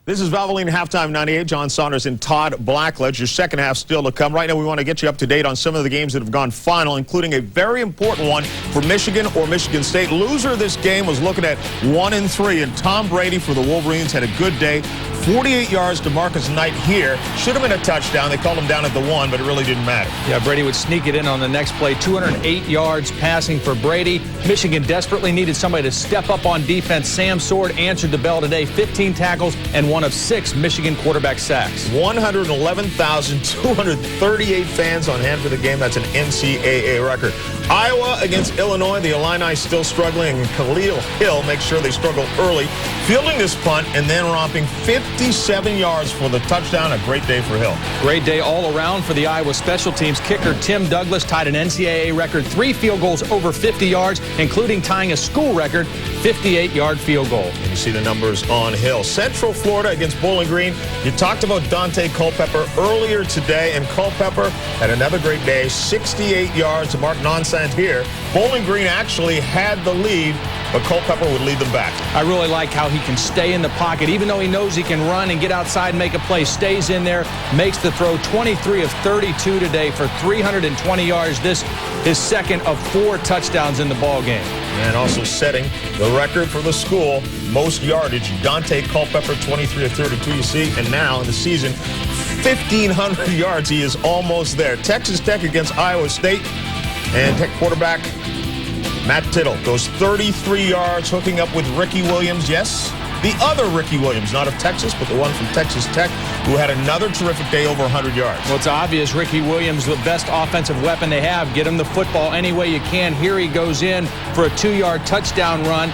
This is Valvoline Halftime 98. John Saunders and Todd Blackledge. Your second half still to come. Right now we want to get you up to date on some of the games that have gone final, including a very important one for Michigan or Michigan State. Loser of this game was looking at 1-3, and Tom Brady for the Wolverines had a good day. 48 yards to Marcus Knight here. Should have been a touchdown. They called him down at the 1, but it really didn't matter. Yeah, Brady would sneak it in on the next play. 208 yards passing for Brady. Michigan desperately needed somebody to step up on defense. Sam Sword answered the bell today. 15 tackles and one of 6 Michigan quarterback sacks. 111,238 fans on hand for the game. That's an NCAA record. Iowa against Illinois. The Illini still struggling, and Khalil Hill makes sure they struggle early, fielding this punt and then romping 57 yards for the touchdown. A great day for Hill. Great day all around for the Iowa special teams. Kicker Tim Douglas tied an NCAA record, 3 field goals over 50 yards, including tying a school record 58-yard field goal. And you see the numbers on Hill. Central Florida against Bowling Green. You talked about Dante Culpepper earlier today, and Culpepper had another great day, 68 yards to mark nonsense here. Bowling Green actually had the lead, but Culpepper would lead them back. I really like how he can stay in the pocket, even though he knows he can run and get outside and make a play. Stays in there, makes the throw. 23 of 32 today for 320 yards. This his second of 4 touchdowns in the ball game. And also setting the record for the school, most yardage. Dante Culpepper, 23 of 32, you see. And now in the season, 1,500 yards. He is almost there. Texas Tech against Iowa State. And Tech quarterback Matt Tittle goes 33 yards, hooking up with Ricky Williams. Yes, the other Ricky Williams, not of Texas, but the one from Texas Tech, who had another terrific day, over 100 yards. Well, it's obvious Ricky Williams, the best offensive weapon they have. Get him the football any way you can. Here he goes in for a 2-yard touchdown run.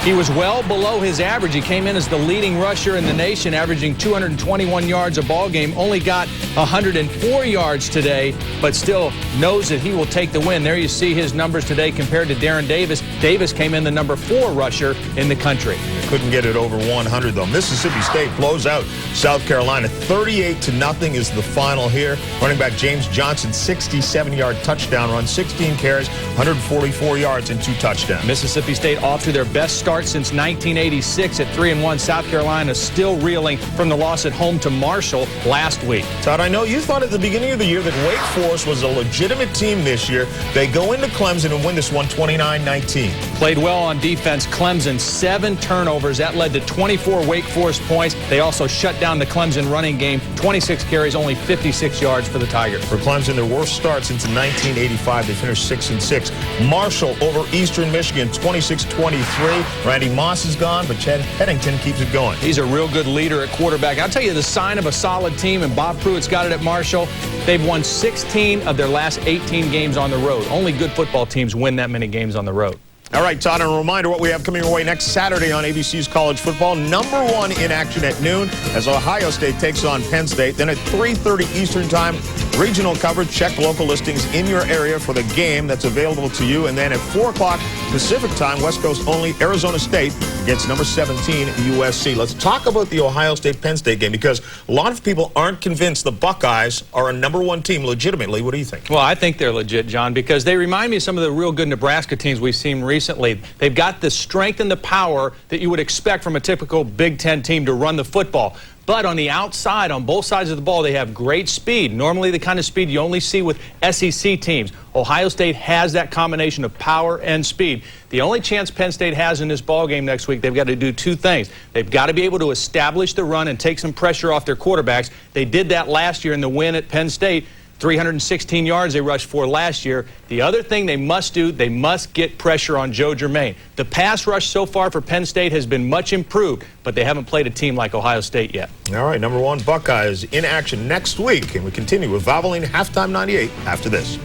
He was well below his average. He came in as the leading rusher in the nation, averaging 221 yards a ball game. Only got 104 yards today, but still knows that he will take the win. There you see his numbers today compared to Darren Davis. Davis came in the number 4 rusher in the country. Couldn't get it over 100, though. Mississippi State blows out South Carolina. 38-0 is the final here. Running back James Johnson, 67-yard touchdown run, 16 carries, 144 yards, and 2 touchdowns. Mississippi State off to their best start since 1986 at 3-1. South Carolina still reeling from the loss at home to Marshall last week. Todd, I know you thought at the beginning of the year that Wake Forest was a legitimate team this year. They go into Clemson and win this one 29-19. Played well on defense. Clemson, 7 turnovers. That led to 24 Wake Forest points. They also shut down the Clemson running game. 26 carries, only 56 yards for the Tigers. For Clemson, their worst start since 1985. They finished 6-6. Marshall over Eastern Michigan, 26-23. Randy Moss is gone, but Chad Pennington keeps it going. He's a real good leader at quarterback. I'll tell you the sign of a solid team, and Bob Pruitt's got it at Marshall. They've won 16 of their last 18 games on the road. Only good football teams win that many games on the road. All right, Todd, and a reminder what we have coming your way next Saturday on ABC's College Football. Number 1 in action at noon as Ohio State takes on Penn State. Then at 3:30 Eastern Time, regional coverage. Check local listings in your area for the game that's available to you. And then at 4 o'clock Pacific Time, West Coast only, Arizona State gets number 17, USC. Let's talk about the Ohio State-Penn State game, because a lot of people aren't convinced the Buckeyes are a number 1 team legitimately. What do you think? Well, I think they're legit, John, because they remind me of some of the real good Nebraska teams we've seen recently. They've got the strength and the power that you would expect from a typical Big Ten team to run the football. But on the outside, on both sides of the ball, they have great speed. Normally the kind of speed you only see with SEC teams. Ohio State has that combination of power and speed. The only chance Penn State has in this ball game next week, they've got to do 2 things. They've got to be able to establish the run and take some pressure off their quarterbacks. They did that last year in the win at Penn State. 316 yards they rushed for last year. The other thing they must do, they must get pressure on Joe Germain. The pass rush so far for Penn State has been much improved, but they haven't played a team like Ohio State yet. All right, number 1 Buckeyes in action next week, and we continue with Valvoline Halftime 98 after this.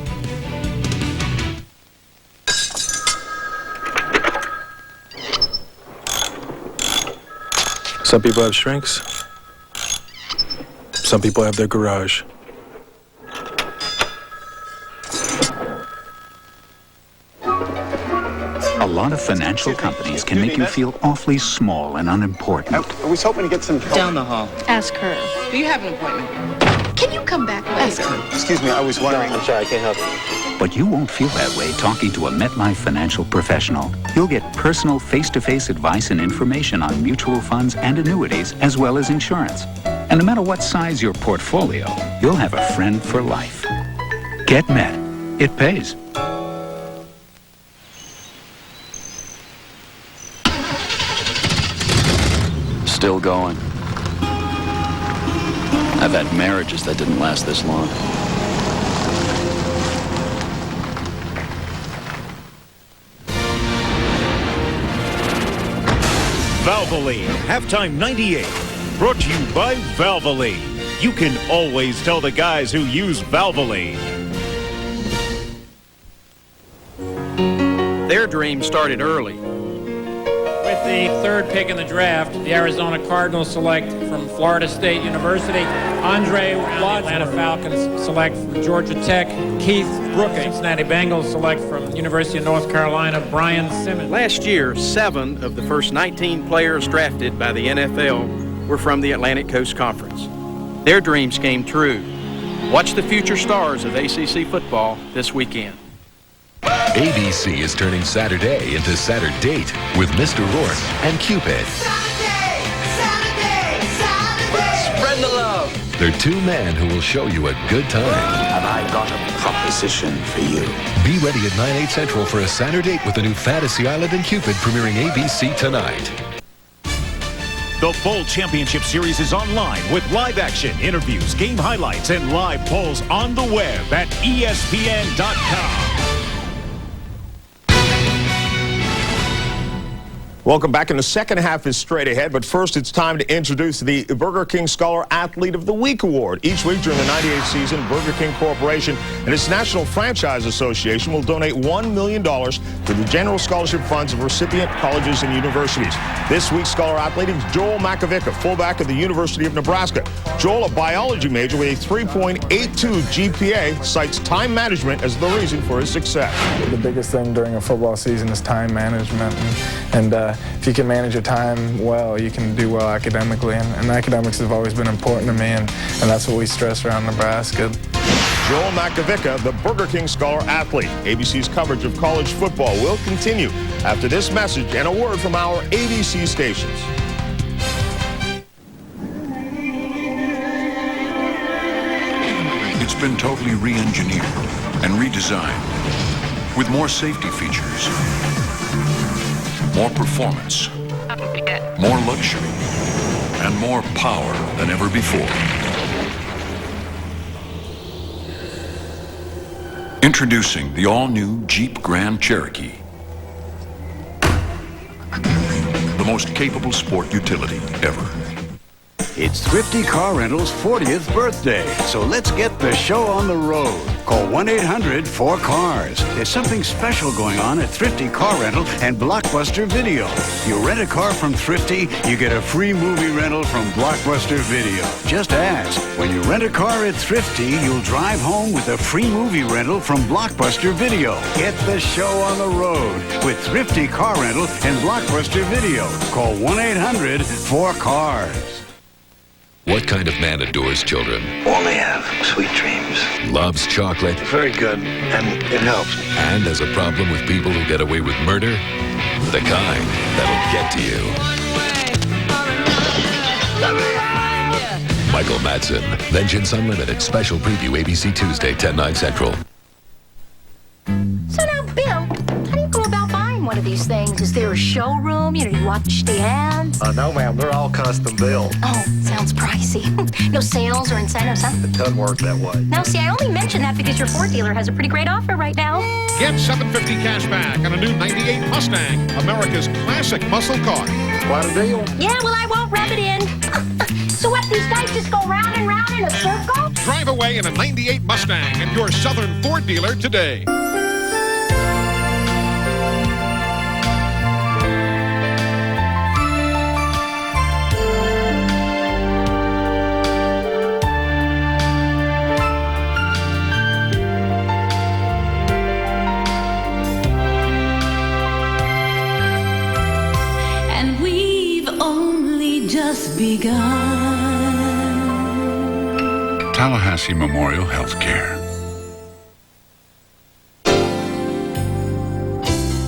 Some people have shrinks. Some people have their garage. A lot of financial companies can make you feel awfully small and unimportant. I was hoping to get some help. Down the hall. Ask her. Do you have an appointment? Can you come back later? Ask her. Excuse me, I was wondering. I'm sorry, I can't help you. But you won't feel that way talking to a MetLife financial professional. You'll get personal face-to-face advice and information on mutual funds and annuities, as well as insurance. And no matter what size your portfolio, you'll have a friend for life. Get Met. It pays. Still going. I've had marriages that didn't last this long. Valvoline, halftime 98. Brought to you by Valvoline. You can always tell the guys who use Valvoline. Their dream started early. With the third pick in the draft, the Arizona Cardinals select from Florida State University. Andre Wadsworth. Atlanta Falcons select from Georgia Tech. Keith Brooking. Cincinnati Bengals select from University of North Carolina. Brian Simmons. Last year, 7 of the first 19 players drafted by the NFL were from the Atlantic Coast Conference. Their dreams came true. Watch the future stars of ACC football this weekend. ABC is turning Saturday into Saturday with Mr. Rourke and Cupid. Saturday! Spread the love. They're two men who will show you a good time. Have I got a proposition for you? Be ready at 9/8 Central for a Saturday with the new Fantasy Island and Cupid premiering ABC tonight. The full championship series is online with live action, interviews, game highlights, and live polls on the web at ESPN.com. Welcome back, and the second half is straight ahead, but first it's time to introduce the Burger King Scholar Athlete of the Week Award. Each week during the 98th season, Burger King Corporation and its National Franchise Association will donate $1 million to the general scholarship funds of recipient colleges and universities. This week's Scholar Athlete is Joel Makovica, fullback at the University of Nebraska. Joel, a biology major with a 3.82 GPA, cites time management as the reason for his success. The biggest thing during a football season is time management, and if you can manage your time well, you can do well academically, and academics have always been important to me, and that's what we stress around Nebraska. Joel Makovica, the Burger King Scholar Athlete. ABC's coverage of college football will continue after this message and a word from our ABC stations. It's been totally re-engineered and redesigned with more safety features, more performance, more luxury, and more power than ever before. Introducing the all-new Jeep Grand Cherokee. The most capable sport utility ever. It's Thrifty Car Rental's 40th birthday, so let's get the show on the road. Call 1-800-4CARS. There's something special going on at Thrifty Car Rental and Blockbuster Video. You rent a car from Thrifty, you get a free movie rental from Blockbuster Video. Just ask. When you rent a car at Thrifty, you'll drive home with a free movie rental from Blockbuster Video. Get the show on the road with Thrifty Car Rental and Blockbuster Video. Call 1-800-4CARS. What kind of man adores children? Only have sweet dreams. Loves chocolate? Very good, and it helps. And has a problem with people who get away with murder? The kind that'll get to you. Michael Madsen, Vengeance Unlimited, special preview ABC Tuesday, 10/9 Central. So now, Bill, how do you go about buying one of these things? Is there a showroom? You watch the ads? No, ma'am. They're all custom built. Oh, sounds pricey. No sales or incentives, huh? It doesn't work that way. Now, see, I only mention that because your Ford dealer has a pretty great offer right now. Get $750 cash back on a new '98 Mustang, America's classic muscle car. Quite a deal. Yeah, well, I won't rub it in. So what, these guys just go round and round in a circle? Drive away in a '98 Mustang at your Southern Ford dealer today. Tallahassee Memorial Healthcare.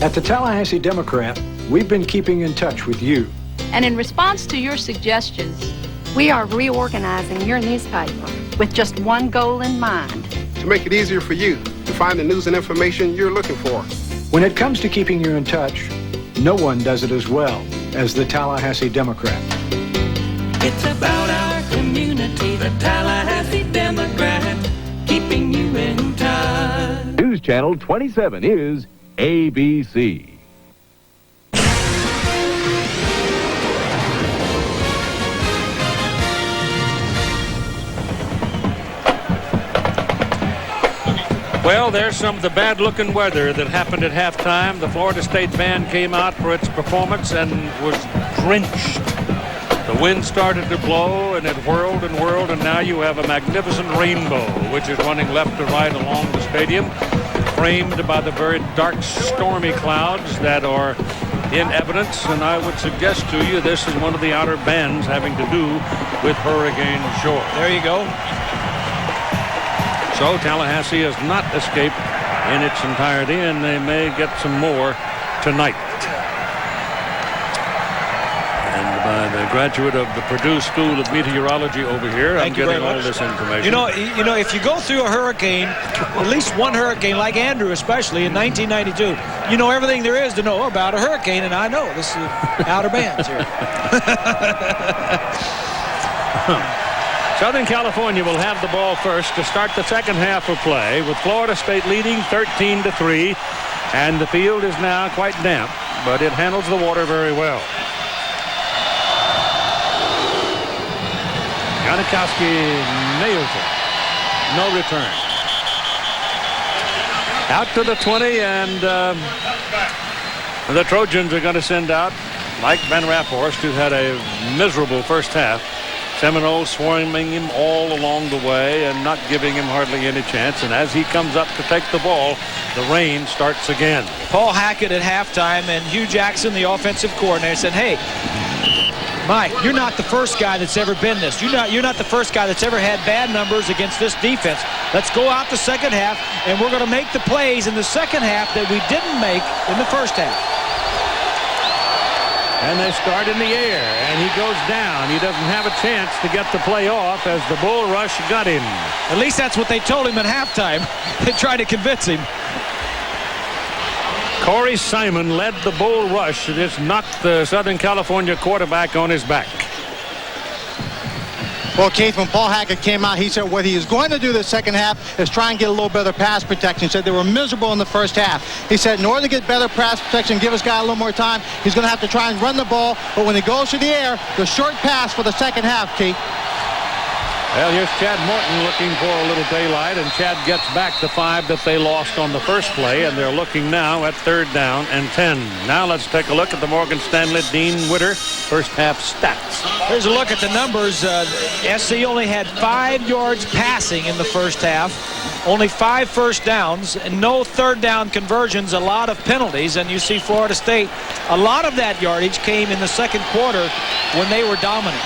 At the Tallahassee Democrat, we've been keeping in touch with you. And in response to your suggestions, we are reorganizing your newspaper with just one goal in mind. To make it easier for you to find the news and information you're looking for. When it comes to keeping you in touch, no one does it as well as the Tallahassee Democrat. It's about our community, the Tallahassee Democrat, keeping you in touch. News Channel 27 is ABC. Well, there's some of the bad-looking weather that happened at halftime. The Florida State band came out for its performance and was drenched. The wind started to blow, and it whirled and whirled, and now you have a magnificent rainbow, which is running left to right along the stadium, framed by the very dark, stormy clouds that are in evidence. And I would suggest to you this is one of the outer bands having to do with Hurricane George. There you go. So Tallahassee has not escaped in its entirety, and they may get some more tonight. And by the graduate of the Purdue School of Meteorology over here, I'm getting all this information. You know, if you go through a hurricane, at least one hurricane, like Andrew especially in 1992, you know everything there is to know about a hurricane, and I know this is outer bands here. Southern California will have the ball first to start the second half of play, with Florida State leading 13-3, and the field is now quite damp, but it handles the water very well. Janikowski nails it. No return. Out to the 20, and the Trojans are going to send out Mike Van Raaphorst, who had a miserable first half. Seminoles swarming him all along the way and not giving him hardly any chance. And as he comes up to take the ball, the rain starts again. Paul Hackett at halftime, and Hugh Jackson, the offensive coordinator, said, "Hey, Mike, you're not the first guy that's ever been this. You're not the first guy that's ever had bad numbers against this defense. Let's go out the second half, and we're going to make the plays in the second half that we didn't make in the first half." And they start in the air, and he goes down. He doesn't have a chance to get the play off as the bull rush got him. At least that's what they told him at halftime. They tried to convince him. Corey Simon led the bull rush. It just knocked the Southern California quarterback on his back. Well, Keith, when Paul Hackett came out, he said what he is going to do the second half is try and get a little better pass protection. He said they were miserable in the first half. He said in order to get better pass protection, give this guy a little more time, he's going to have to try and run the ball. But when he goes to the air, the short pass for the second half, Keith. Well, here's Chad Morton looking for a little daylight, and Chad gets back the 5 that they lost on the first play, and they're looking now at 3rd down and 10. Now let's take a look at the Morgan Stanley Dean Witter first half stats. Here's a look at the numbers. SC only had 5 yards passing in the first half, only 5 first downs, and no 3rd down conversions, a lot of penalties. And you see Florida State, a lot of that yardage came in the second quarter when they were dominant.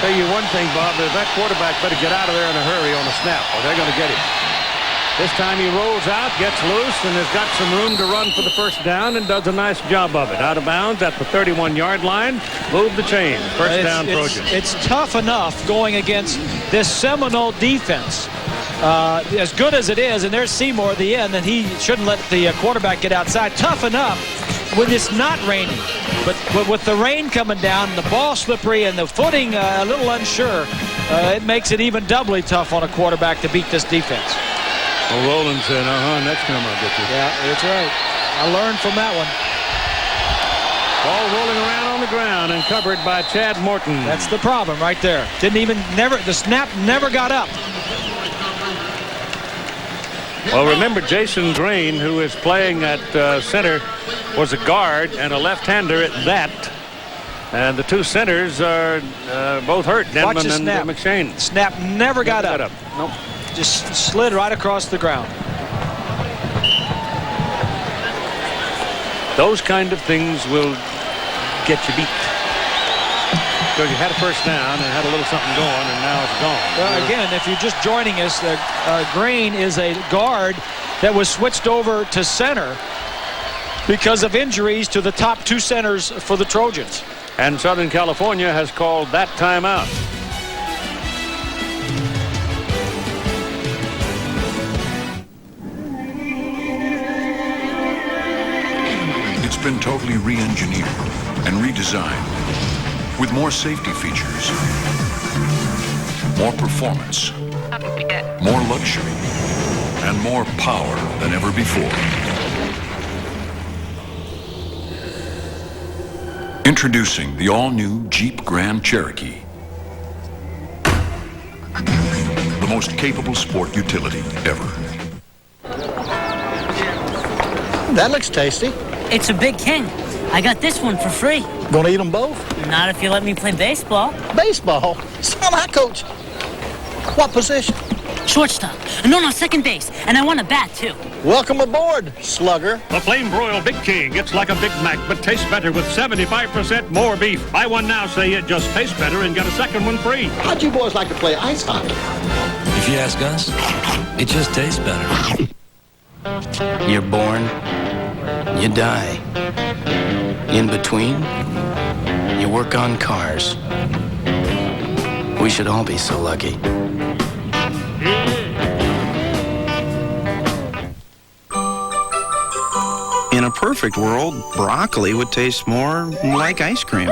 Tell you one thing, Bob, that quarterback better get out of there in a hurry on a snap, or they're going to get him. This time he rolls out, gets loose, and has got some room to run for the first down, and does a nice job of it. Out of bounds at the 31-yard line, move the chain. First down, Trojans. It's tough enough going against this Seminole defense. As good as it is, and there's Seymour at the end, and he shouldn't let the quarterback get outside. Tough enough when it's not raining. But with the rain coming down, the ball slippery, and the footing a little unsure, it makes it even doubly tough on a quarterback to beat this defense. Well, Roland said, next time I'll get you. Yeah, that's right. I learned from that one. Ball rolling around on the ground and covered by Chad Morton. That's the problem right there. The snap never got up. Well, remember, Jason Drain, who is playing at center, was a guard and a left-hander at that. And the two centers are both hurt, Denman and McShane. Snap never got up. Nope. Just slid right across the ground. Those kind of things will get you beat. Because you had a first down and had a little something going, and now it's gone. Well, again, if you're just joining us, Grain is a guard that was switched over to center. because of injuries to the top two centers for the Trojans. And Southern California has called that timeout. It's been totally re-engineered and redesigned with more safety features, more performance, more luxury, and more power than ever before. Introducing the all-new Jeep Grand Cherokee. The most capable sport utility ever. That looks tasty. It's a Big King. I got this one for free. Gonna eat them both? Not if you let me play baseball. Baseball? Son, I coach. What position? Shortstop. No, second base. And I want a bat, too. Welcome aboard, slugger. The Flame Broiled Big King. It's like a Big Mac, but tastes better with 75% more beef. Buy one now, say it just tastes better, and get a second one free. How'd you boys like to play ice hockey? If you ask us, it just tastes better. You're born, you die. In between, you work on cars. We should all be so lucky. In a perfect world, broccoli would taste more like ice cream.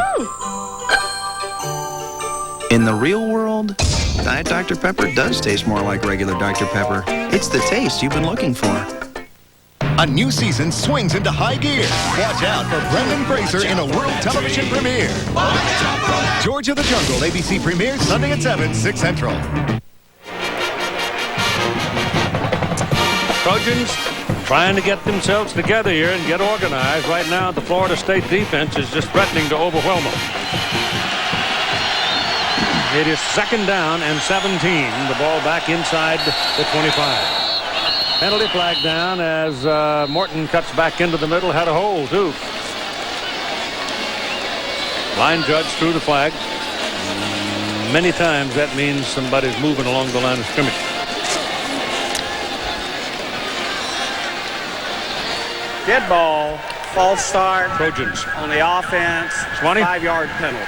In the real world, Diet Dr. Pepper does taste more like regular Dr. Pepper. It's the taste you've been looking for. A new season swings into high gear. Watch out for Brendan Fraser in a world television premiere. George of the Jungle, ABC premieres Sunday at 7, 6 Central. Trojans trying to get themselves together here and get organized. Right now, the Florida State defense is just threatening to overwhelm them. It is 2nd down and 17. The ball back inside the 25. Penalty flag down as Morton cuts back into the middle. Had a hole, too. Line judge threw the flag. Many times that means somebody's moving along the line of scrimmage. Dead ball, false start. Trojans on the offense. 20. 5-yard penalty.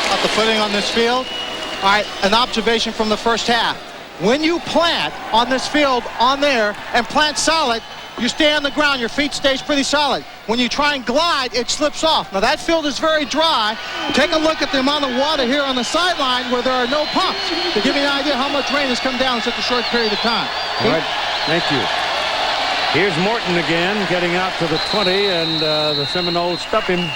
About the footing on this field. All right, an observation from the first half. When you plant on this field, on there, and plant solid, you stay on the ground, your feet stays pretty solid. When you try and glide, it slips off. Now that field is very dry. Take a look at the amount of water here on the sideline where there are no pumps to give you an idea how much rain has come down in such a short period of time. All right, thank you. Here's Morton again, getting out to the 20, and the Seminoles stuff him.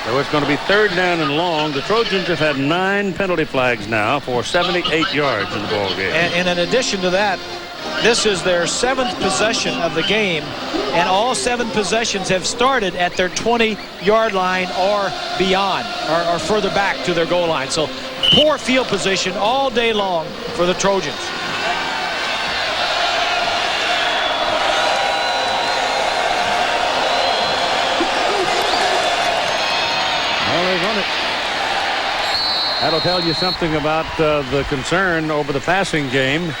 So it's going to be 3rd down and long. The Trojans have had 9 penalty flags now for 78 yards in the ball game. And in addition to that, this is their 7th possession of the game, and all 7 possessions have started at their 20-yard line or beyond, or further back to their goal line. So poor field position all day long for the Trojans. That'll tell you something about the concern over the passing game.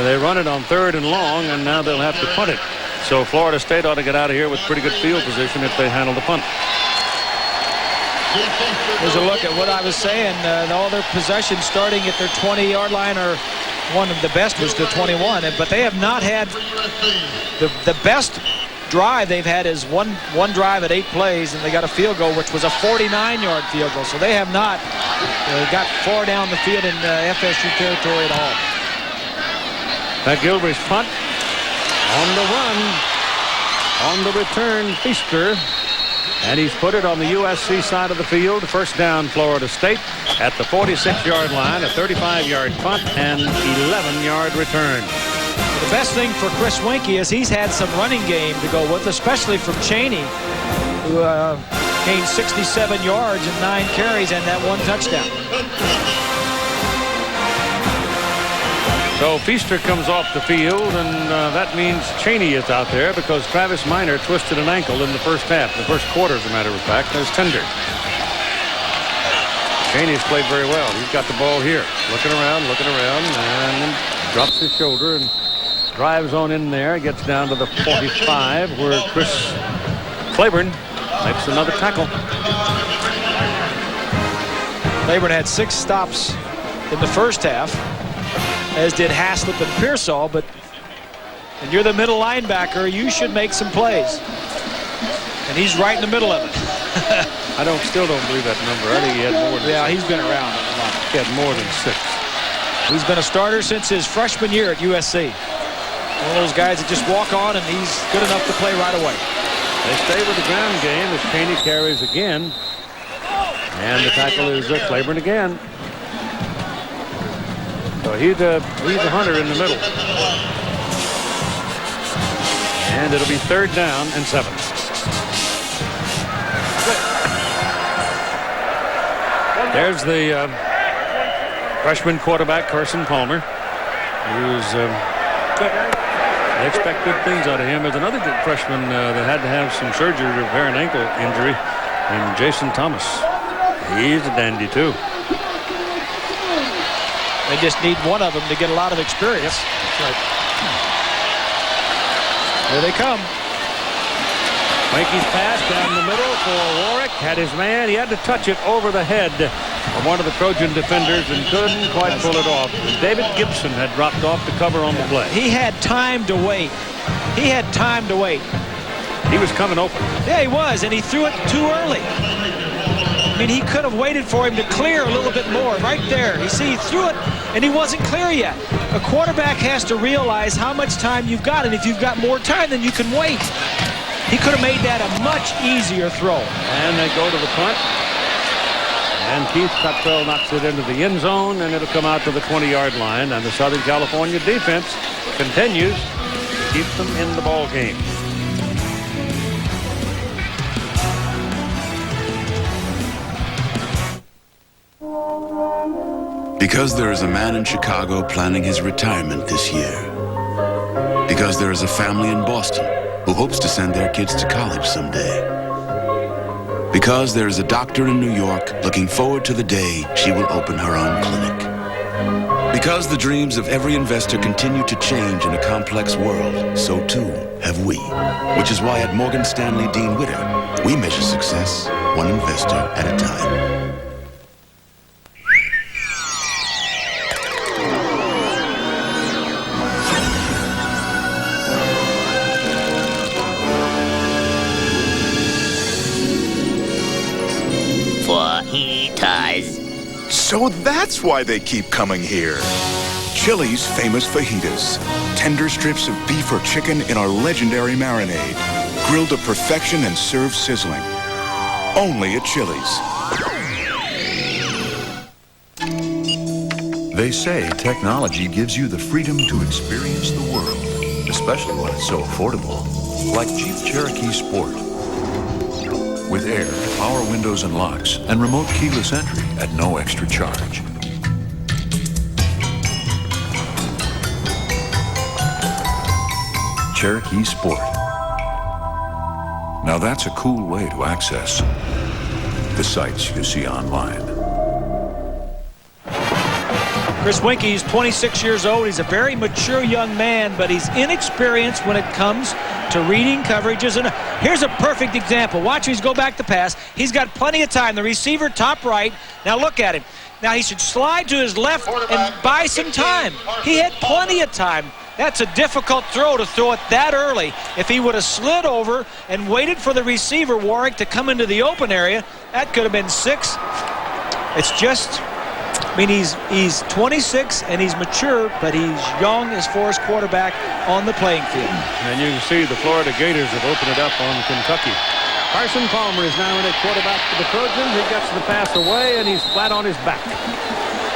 They run it on 3rd and long, and now they'll have to punt it. So Florida State ought to get out of here with pretty good field position if they handle the punt. Here's a look at what I was saying. All their possessions starting at their 20-yard line, or one of the best was the 21. But they have not had the best drive they've had is one drive at 8 plays, and they got a field goal, which was a 49-yard field goal. So they have not got far down the field in FSU territory at all. McGilvery's punt on the run, on the return, Feaster, and he's put it on the USC side of the field. 1st down, Florida State at the 46-yard line, a 35-yard punt and 11-yard return. The best thing for Chris Winkie is he's had some running game to go with, especially from Cheney, who gained 67 yards and 9 carries and that 1 touchdown. So Feaster comes off the field, and that means Cheney is out there because Travis Minor twisted an ankle in the first half. The first quarter, as a matter of fact, is tender. Cheney's played very well. He's got the ball here. Looking around, and drops his shoulder and drives on in there, gets down to the 45, where Chris Claiborne makes another tackle. Claiborne had 6 stops in the first half, as did Haslip and Pearsall, but and you're the middle linebacker, you should make some plays. And he's right in the middle of it. Still don't believe that number. I think he had more than 6. He's been around a lot. He had more than 6. He's been a starter since his freshman year at USC. One of those guys that just walk on, and he's good enough to play right away. They stay with the ground game as Caney carries again. And the tackle is Claiborne again. So he's a hunter in the middle. And it'll be 3rd down and 7. There's the freshman quarterback, Carson Palmer, who's they expect good things out of him. There's another good freshman that had to have some surgery to repair an ankle injury, named Jason Thomas. He's a dandy, too. They just need one of them to get a lot of experience. That's right. Here they come. Mikey's pass down the middle for Warrick. Had his man. He had to touch it over the head of one of the Trojan defenders and couldn't quite pull it off. David Gibson had dropped off to cover on the play. He had time to wait. He had time to wait. He was coming open. Yeah, he was, and he threw it too early. I mean, he could have waited for him to clear a little bit more right there. You see, he threw it, and he wasn't clear yet. A quarterback has to realize how much time you've got, and if you've got more time, then you can wait. He could have made that a much easier throw. And they go to the punt. And Keith Cottrell knocks it into the end zone, and it'll come out to the 20-yard line. And the Southern California defense continues to keep them in the ball game. Because there is a man in Chicago planning his retirement this year. Because there is a family in Boston who hopes to send their kids to college someday. Because there is a doctor in New York looking forward to the day she will open her own clinic. Because the dreams of every investor continue to change in a complex world, so too have we. Which is why at Morgan Stanley Dean Witter, we measure success one investor at a time. So that's why they keep coming here. Chili's famous fajitas. Tender strips of beef or chicken in our legendary marinade. Grilled to perfection and served sizzling. Only at Chili's. They say technology gives you the freedom to experience the world, especially when it's so affordable. Like Jeep Cherokee Sport. With air, power windows and locks, and remote keyless entry at no extra charge. Cherokee Sport. Now that's a cool way to access the sites you see online. Chris Winke's 26 years old. He's a very mature young man, but he's inexperienced when it comes to reading coverages. And here's a perfect example. Watch, he's go back to pass. He's got plenty of time. The receiver top right. Now look at him. Now he should slide to his left and buy some time. He had plenty of time. That's a difficult throw to throw it that early. If he would have slid over and waited for the receiver, Warrick, to come into the open area, that could have been 6. It's just... I mean, he's 26 and he's mature, but he's young as far as quarterback on the playing field. And you can see the Florida Gators have opened it up on Kentucky. Carson Palmer is now in at quarterback for the Trojans. He gets the pass away, and he's flat on his back.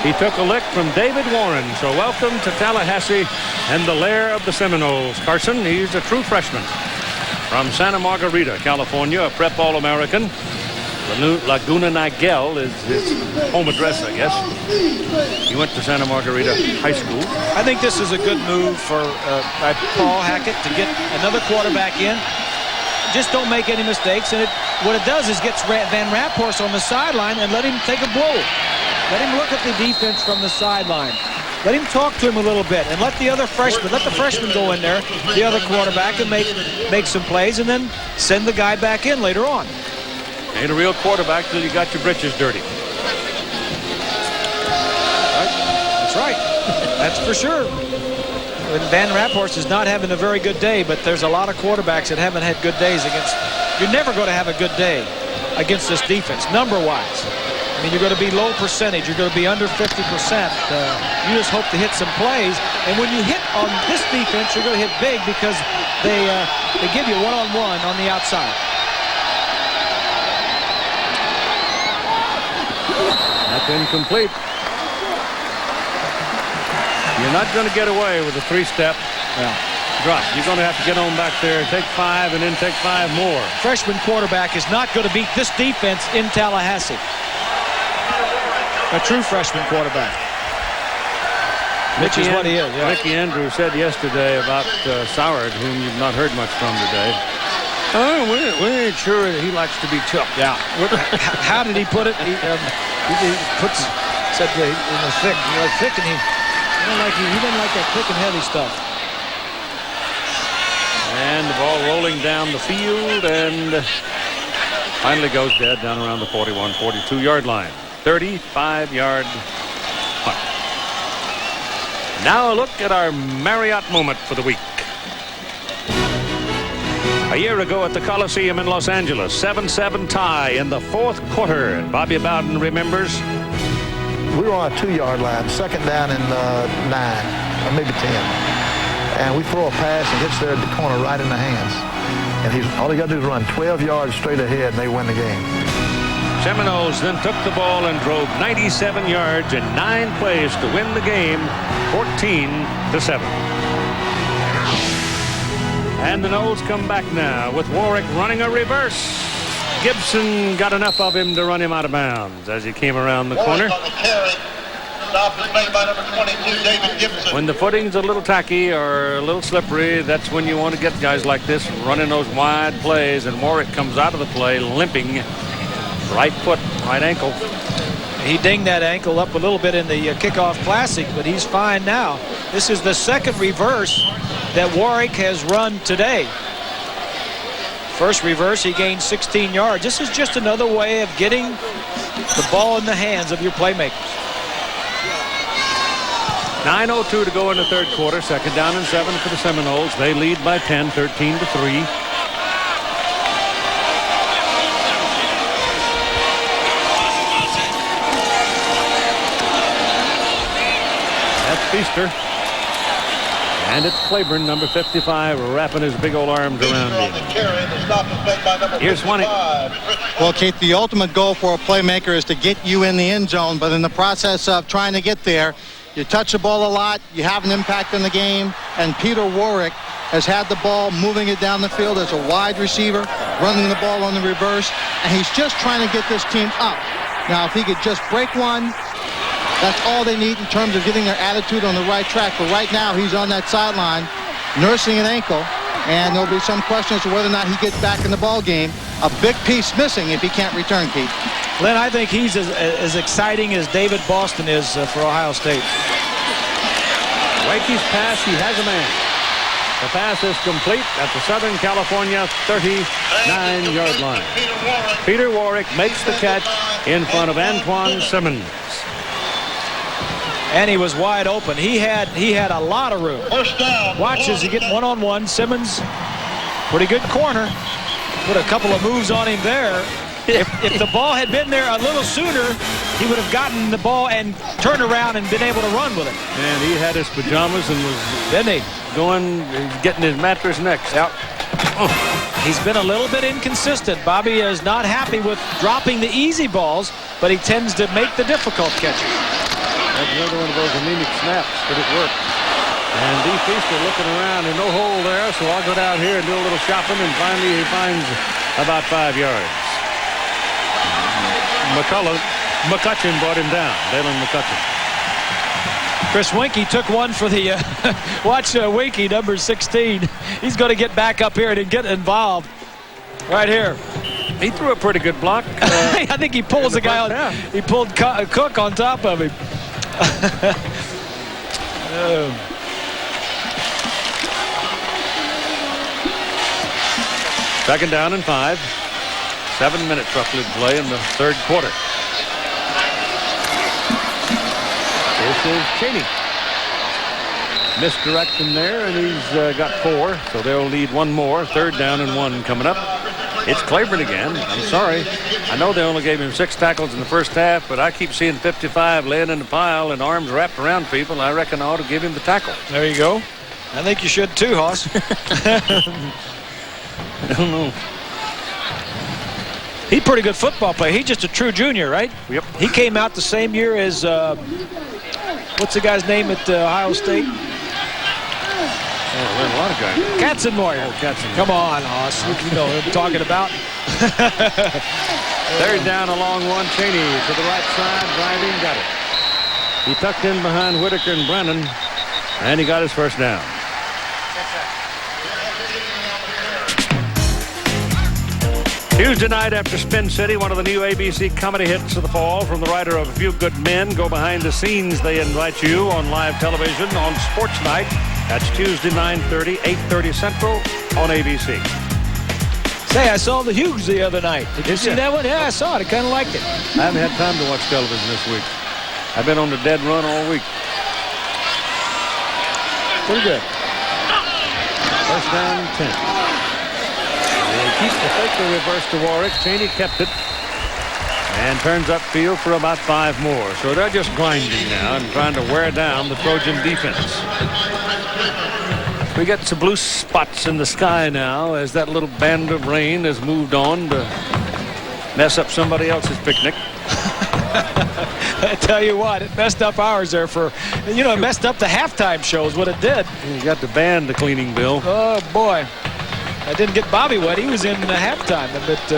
He took a lick from David Warren. So welcome to Tallahassee and the lair of the Seminoles. Carson, he's a true freshman from Santa Margarita, California, a prep All-American. Laguna Niguel is his home address, I guess. He went to Santa Margarita High School. I think this is a good move for by Paul Hackett to get another quarterback in. Just don't make any mistakes. And what it does is gets Van Raphorst on the sideline and let him take a blow. Let him look at the defense from the sideline. Let him talk to him a little bit and let the freshman go in there, the other quarterback, and make some plays, and then send the guy back in later on. Ain't a real quarterback till you got your britches dirty. That's right. That's for sure. And Van Raphorst is not having a very good day, but there's a lot of quarterbacks that haven't had good days against. You're never going to have a good day against this defense, number-wise. I mean, you're going to be low percentage. You're going to be under 50%. You just hope to hit some plays. And when you hit on this defense, you're going to hit big because they give you one-on-one on the outside. That's incomplete. You're not going to get away with a three-step drop. You're going to have to get on back there, take 5, and then take 5 more. Freshman quarterback is not going to beat this defense in Tallahassee. A true freshman quarterback. Which is what he is. Yeah. Ricky Andrews said yesterday about Soward, whom you've not heard much from today. We ain't sure that he likes to be tough. Yeah. How did he put it? He said in the thick, and he didn't like that quick and heavy stuff. And the ball rolling down the field and finally goes dead down around the 41, 42-yard line. 35-yard punt. Now a look at our Marriott moment for the week. A year ago at the Coliseum in Los Angeles, 7-7 tie in the fourth quarter. And Bobby Bowden remembers. We were on a 2-yard line, second down and 9, or maybe 10. And we throw a pass and hits there at the corner right in the hands. And all he got to do is run 12 yards straight ahead and they win the game. Seminoles then took the ball and drove 97 yards in 9 plays to win the game, 14-7. And the Noles come back now with Warrick running a reverse. Gibson got enough of him to run him out of bounds as he came around the corner. Stop is made by number 22, David Gibson. When the footing's a little tacky or a little slippery, that's when you want to get guys like this running those wide plays, and Warrick comes out of the play limping. Right foot, right ankle. He dinged that ankle up a little bit in the kickoff classic, but he's fine now. This is the second reverse that Warrick has run today. First reverse, he gained 16 yards. This is just another way of getting the ball in the hands of your playmakers. 9:02 to go in the third quarter. Second down and 7 for the Seminoles. They lead by 10, 13-3. That's Feaster. And it's Claiborne, number 55, wrapping his big old arms around him. Here's Swanee. Well, Keith, the ultimate goal for a playmaker is to get you in the end zone, but in the process of trying to get there, you touch the ball a lot, you have an impact in the game, and Peter Warrick has had the ball, moving it down the field as a wide receiver, running the ball on the reverse, and he's just trying to get this team up. Now, if he could just break one, that's all they need in terms of getting their attitude on the right track. But right now, he's on that sideline, nursing an ankle, and there'll be some question as to whether or not he gets back in the ball game. A big piece missing if he can't return, Keith. Len, I think he's as exciting as David Boston is for Ohio State. Wakey's pass, he has a man. The pass is complete at the Southern California 39-yard line. Peter Warrick makes the catch in front of Antoine Simmons. And he was wide open. He had a lot of room. Watch as he get one-on-one. Simmons, pretty good corner. Put a couple of moves on him there. If the ball had been there a little sooner, he would have gotten the ball and turned around and been able to run with it. And he had his pajamas and was getting his mattress next. Yep. He's been a little bit inconsistent. Bobby is not happy with dropping the easy balls, but he tends to make the difficult catches. That's another one of those anemic snaps, but it worked. And D. Feaster looking around and no hole there, so I'll go down here and do a little shopping, and finally he finds about 5 yards. McCutcheon brought him down. Dalen McCutcheon. Chris Winkie took one for the watch Winkie, number 16. He's going to get back up here and get involved right here. He threw a pretty good block. I think he pulls the guy on. He pulled Cook on top of him. Second down and 5. 7 minutes roughly to play in the third quarter. This is Cheney. Misdirection there, and he's got 4, so they'll lead one more. Third down and 1 coming up. It's Claiborne again. I'm sorry. I know they only gave him 6 tackles in the first half, but I keep seeing 55 laying in the pile and arms wrapped around people. I reckon I ought to give him the tackle. There you go. I think you should too, Hoss. I don't know. He's a pretty good football player. He's just a true junior, right? Yep. He came out the same year as, what's the guy's name at Ohio State? Oh, there's a lot of guys. Katzenmoyer. Oh, Katzenmoyer. Come on, Hoss. You know what I'm talking about. Third down along one. Cheney to the right side. Driving. Got it. He tucked in behind Whitaker and Brennan, and he got his first down. Tuesday night after Spin City, one of the new ABC comedy hits of the fall from the writer of A Few Good Men. Go behind the scenes. They invite you on live television on Sports Night. That's Tuesday, 9:30, 8:30 Central on ABC. Say, I saw The Hughes the other night. Did you see that one? Yeah, I saw it. I kind of liked it. I haven't had time to watch television this week. I've been on the dead run all week. Pretty good. First down and 10. They keep the fake the reverse to Warrick. Cheney kept it and turns upfield for about 5 more. So they're just grinding now and trying to wear down the Trojan defense. We got some blue spots in the sky now as that little band of rain has moved on to mess up somebody else's picnic. I tell you what, it messed up ours there it messed up the halftime shows, what it did. You got the band the cleaning bill. Oh, boy. I didn't get Bobby wet. He was in the halftime, but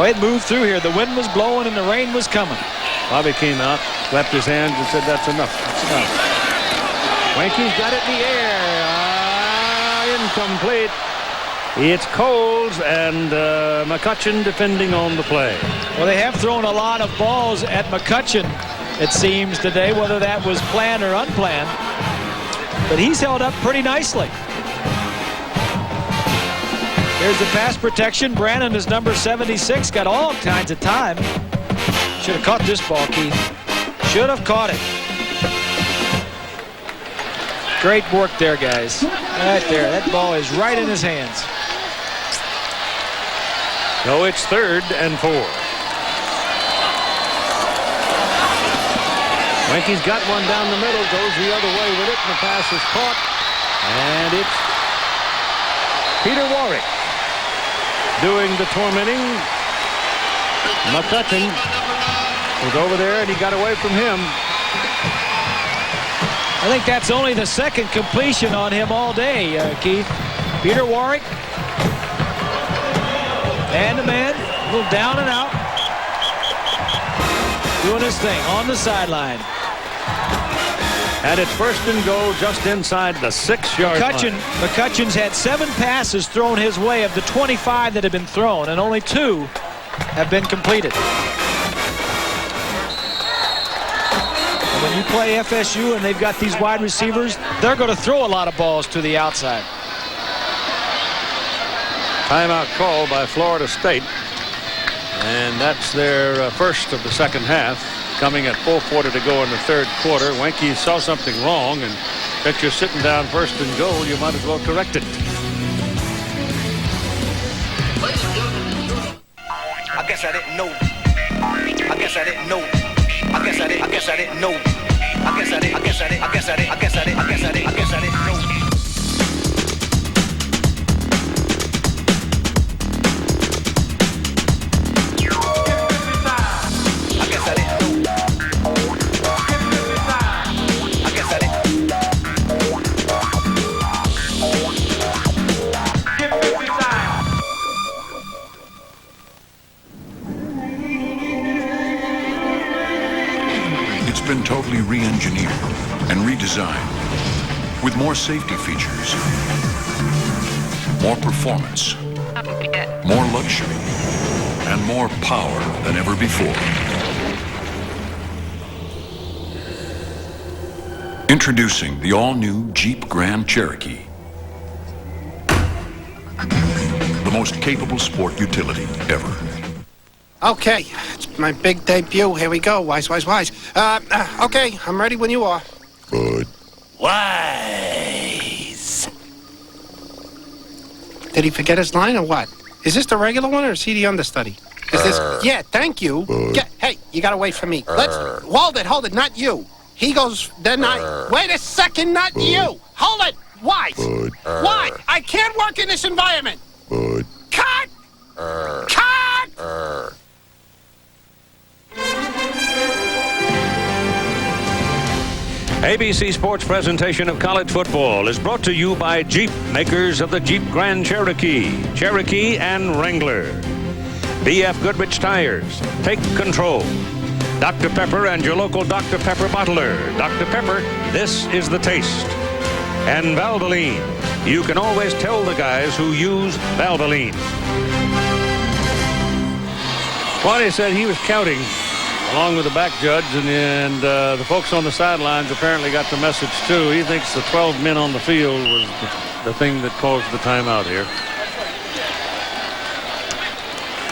it moved through here. The wind was blowing and the rain was coming. Bobby came out, clapped his hands and said, that's enough. That's enough. Wanky's got it in the air. Incomplete. It's Coles and McCutcheon defending on the play. Well, they have thrown a lot of balls at McCutcheon, it seems, today, whether that was planned or unplanned. But he's held up pretty nicely. There's the pass protection. Brannon is number 76. Got all kinds of time. Should have caught this ball, Keith. Should have caught it. Great work there, guys. Right there. That ball is right in his hands. So it's 3rd and 4. Wanky's got one down the middle. Goes the other way with it. And the pass is caught. And it's Peter Warrick doing the tormenting. McCutcheon was over there and he got away from him. I think that's only the 2nd completion on him all day, Keith. Peter Warrick. And the man, a little down and out. Doing his thing on the sideline. And it's 1st and goal just inside the 6-yard line. McCutcheon's had 7 passes thrown his way of the 25 that have been thrown, and only 2 have been completed. And when you play FSU and they've got these wide receivers, they're going to throw a lot of balls to the outside. Timeout call by Florida State. And that's their first of the second half. Coming at 4:40 to go in the third quarter. Wanky saw something wrong, and since you're sitting down 1st and goal, you might as well correct it. I guess I didn't know. I guess I didn't know. I guess I didn't know. I guess I didn't know. Been totally re-engineered and redesigned with more safety features, more performance, more luxury, and more power than ever before. Introducing the all-new Jeep Grand Cherokee. The most capable sport utility ever. Okay, it's my big debut. Here we go. Wise. Okay, I'm ready when you are. Good. Wise. Did he forget his line or what? Is this the regular one or is he the understudy? Is this? Yeah, thank you. Hey, you gotta wait for me. Let's hold it. Not you. He goes. Then I. Wait a second. Not you. Hold it. Why? Why? I can't work in this environment. Cut. Cut. ABC Sports presentation of college football is brought to you by Jeep, makers of the Jeep Grand Cherokee, Cherokee and Wrangler. BF Goodrich Tires, take control. Dr. Pepper and your local Dr. Pepper bottler. Dr. Pepper, this is the taste. And Valvoline, you can always tell the guys who use Valvoline. Swanee said he was counting along with the back judge, and the folks on the sidelines apparently got the message too. He thinks the 12 men on the field was the thing that caused the timeout here.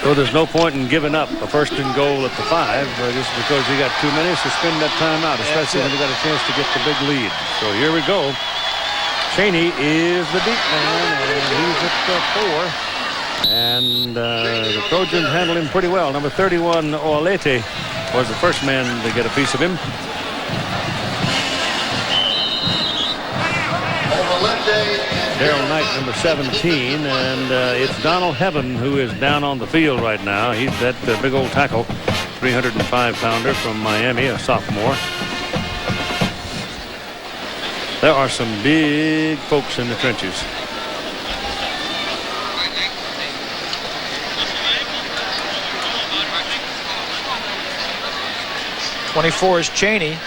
So there's no point in giving up a first and goal at the 5 just because you got too many. Suspend that timeout, especially when you got a chance to get the big lead. So here we go. Cheney is the deep man, and he's at 4. And the Trojans handle him pretty well. Number 31, Olete, was the first man to get a piece of him. Darrell Knight, number 17, and it's Donald Heaven who is down on the field right now. He's that big old tackle, 305-pounder from Miami, a sophomore. There are some big folks in the trenches. #24 is Cheney.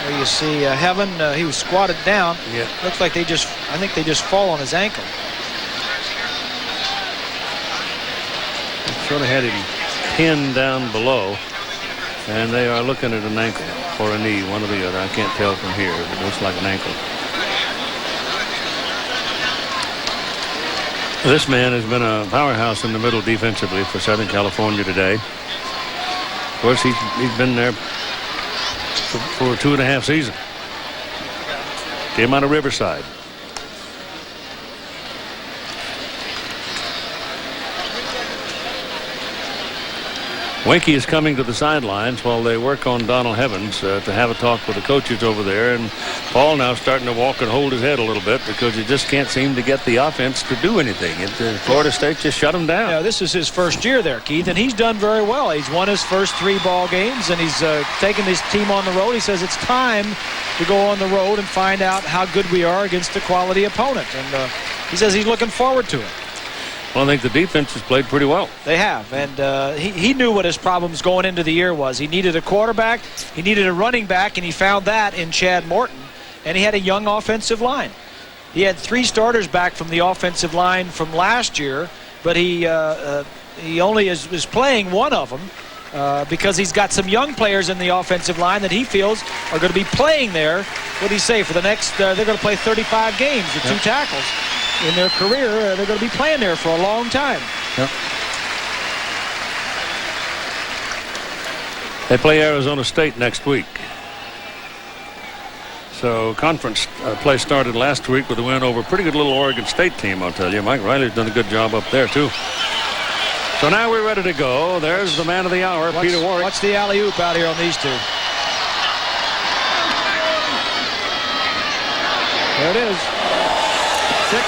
There you see Heaven. He was squatted down. Yeah. Looks like I think they just fall on his ankle. Sort of had him pinned down below, and they are looking at an ankle or a knee, one or the other. I can't tell from here, but it looks like an ankle. This man has been a powerhouse in the middle defensively for Southern California today. Of course, he's been there for 2.5 seasons. Came out of Riverside. Winkie is coming to the sidelines while they work on Donald Heavens to have a talk with the coaches over there. And Paul now starting to walk and hold his head a little bit because he just can't seem to get the offense to do anything. Florida State just shut him down. Yeah, this is his first year there, Keith, and he's done very well. He's won his first 3 ball games, and he's taken his team on the road. He says it's time to go on the road and find out how good we are against a quality opponent. And he says he's looking forward to it. Well, I think the defense has played pretty well. They have, and he knew what his problems going into the year was. He needed a quarterback, he needed a running back, and he found that in Chad Morton, and he had a young offensive line. He had 3 starters back from the offensive line from last year, but he only is playing one of them because he's got some young players in the offensive line that he feels are going to be playing there. What did he say? For the next, they're going to play 35 games, the 2 tackles. In their career, they're going to be playing there for a long time. Yep. They play Arizona State next week. So conference play started last week with a win over a pretty good little Oregon State team, I'll tell you. Mike Riley's done a good job up there, too. So now we're ready to go. There's the man of the hour, Peter Warrick. Watch the alley-oop out here on these 2. There it is. 6.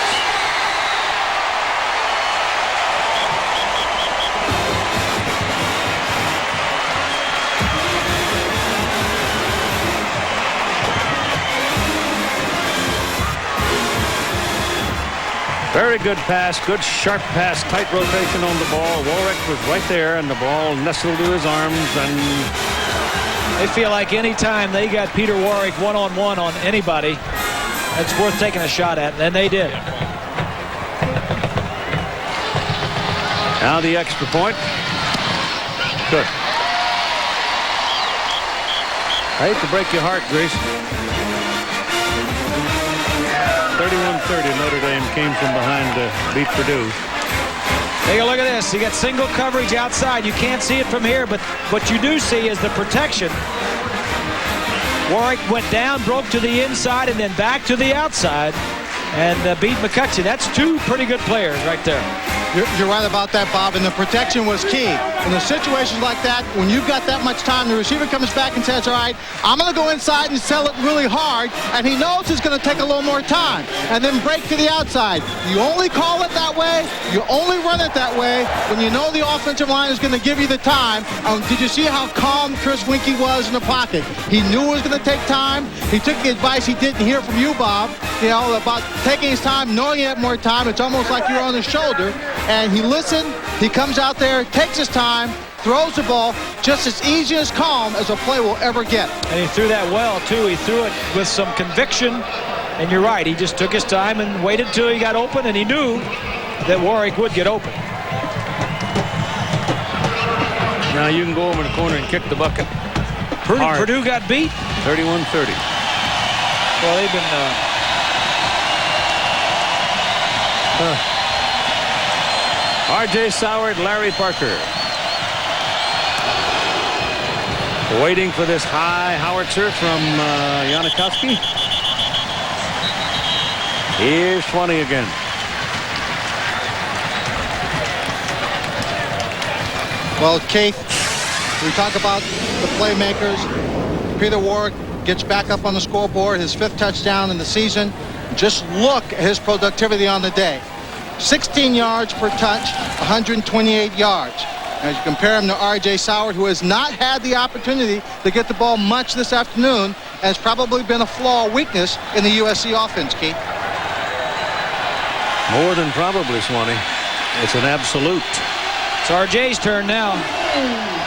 Very good pass, good sharp pass, tight rotation on the ball. Warrick was right there, and the ball nestled to his arms. And they feel like any time they got Peter Warrick one-on-one on anybody, it's worth taking a shot at, and they did. Now the extra point. Good. I hate to break your heart, Grace. 31-30, Notre Dame came from behind to beat Purdue. Take a look at this. You got single coverage outside. You can't see it from here, but what you do see is the protection. Warrick went down, broke to the inside, and then back to the outside, and beat McCutcheon. That's two pretty good players right there. You're right about that, Bob, and the protection was key. In the situations like that, when you've got that much time, the receiver comes back and says, all right, I'm going to go inside and sell it really hard, and he knows it's going to take a little more time, and then break to the outside. You only call it that way, you only run it that way when you know the offensive line is going to give you the time. Did you see how calm Chris Winkie was in the pocket? He knew it was going to take time. He took the advice he didn't hear from you, Bob, about taking his time, knowing he had more time. It's almost like you're on his shoulder. And he listened, he comes out there, takes his time, throws the ball, just as easy as calm as a play will ever get. And he threw that well, too. He threw it with some conviction. And you're right, he just took his time and waited till he got open, and he knew that Warrick would get open. Now you can go over in the corner and kick the bucket. Purdue got beat? 31-30. Well, they've been... R.J. Soward, Larry Parker. Waiting for this high howitzer from Janikowski. Here's 20 again. Well, Keith, we talk about the playmakers. Peter Warrick gets back up on the scoreboard, his 5th touchdown in the season. Just look at his productivity on the day. 16 yards per touch, 128 yards. As you compare him to R.J. Soward, who has not had the opportunity to get the ball much this afternoon, has probably been a flaw, weakness in the USC offense, Keith. More than probably, Swanee. It's an absolute. It's R.J.'s turn now.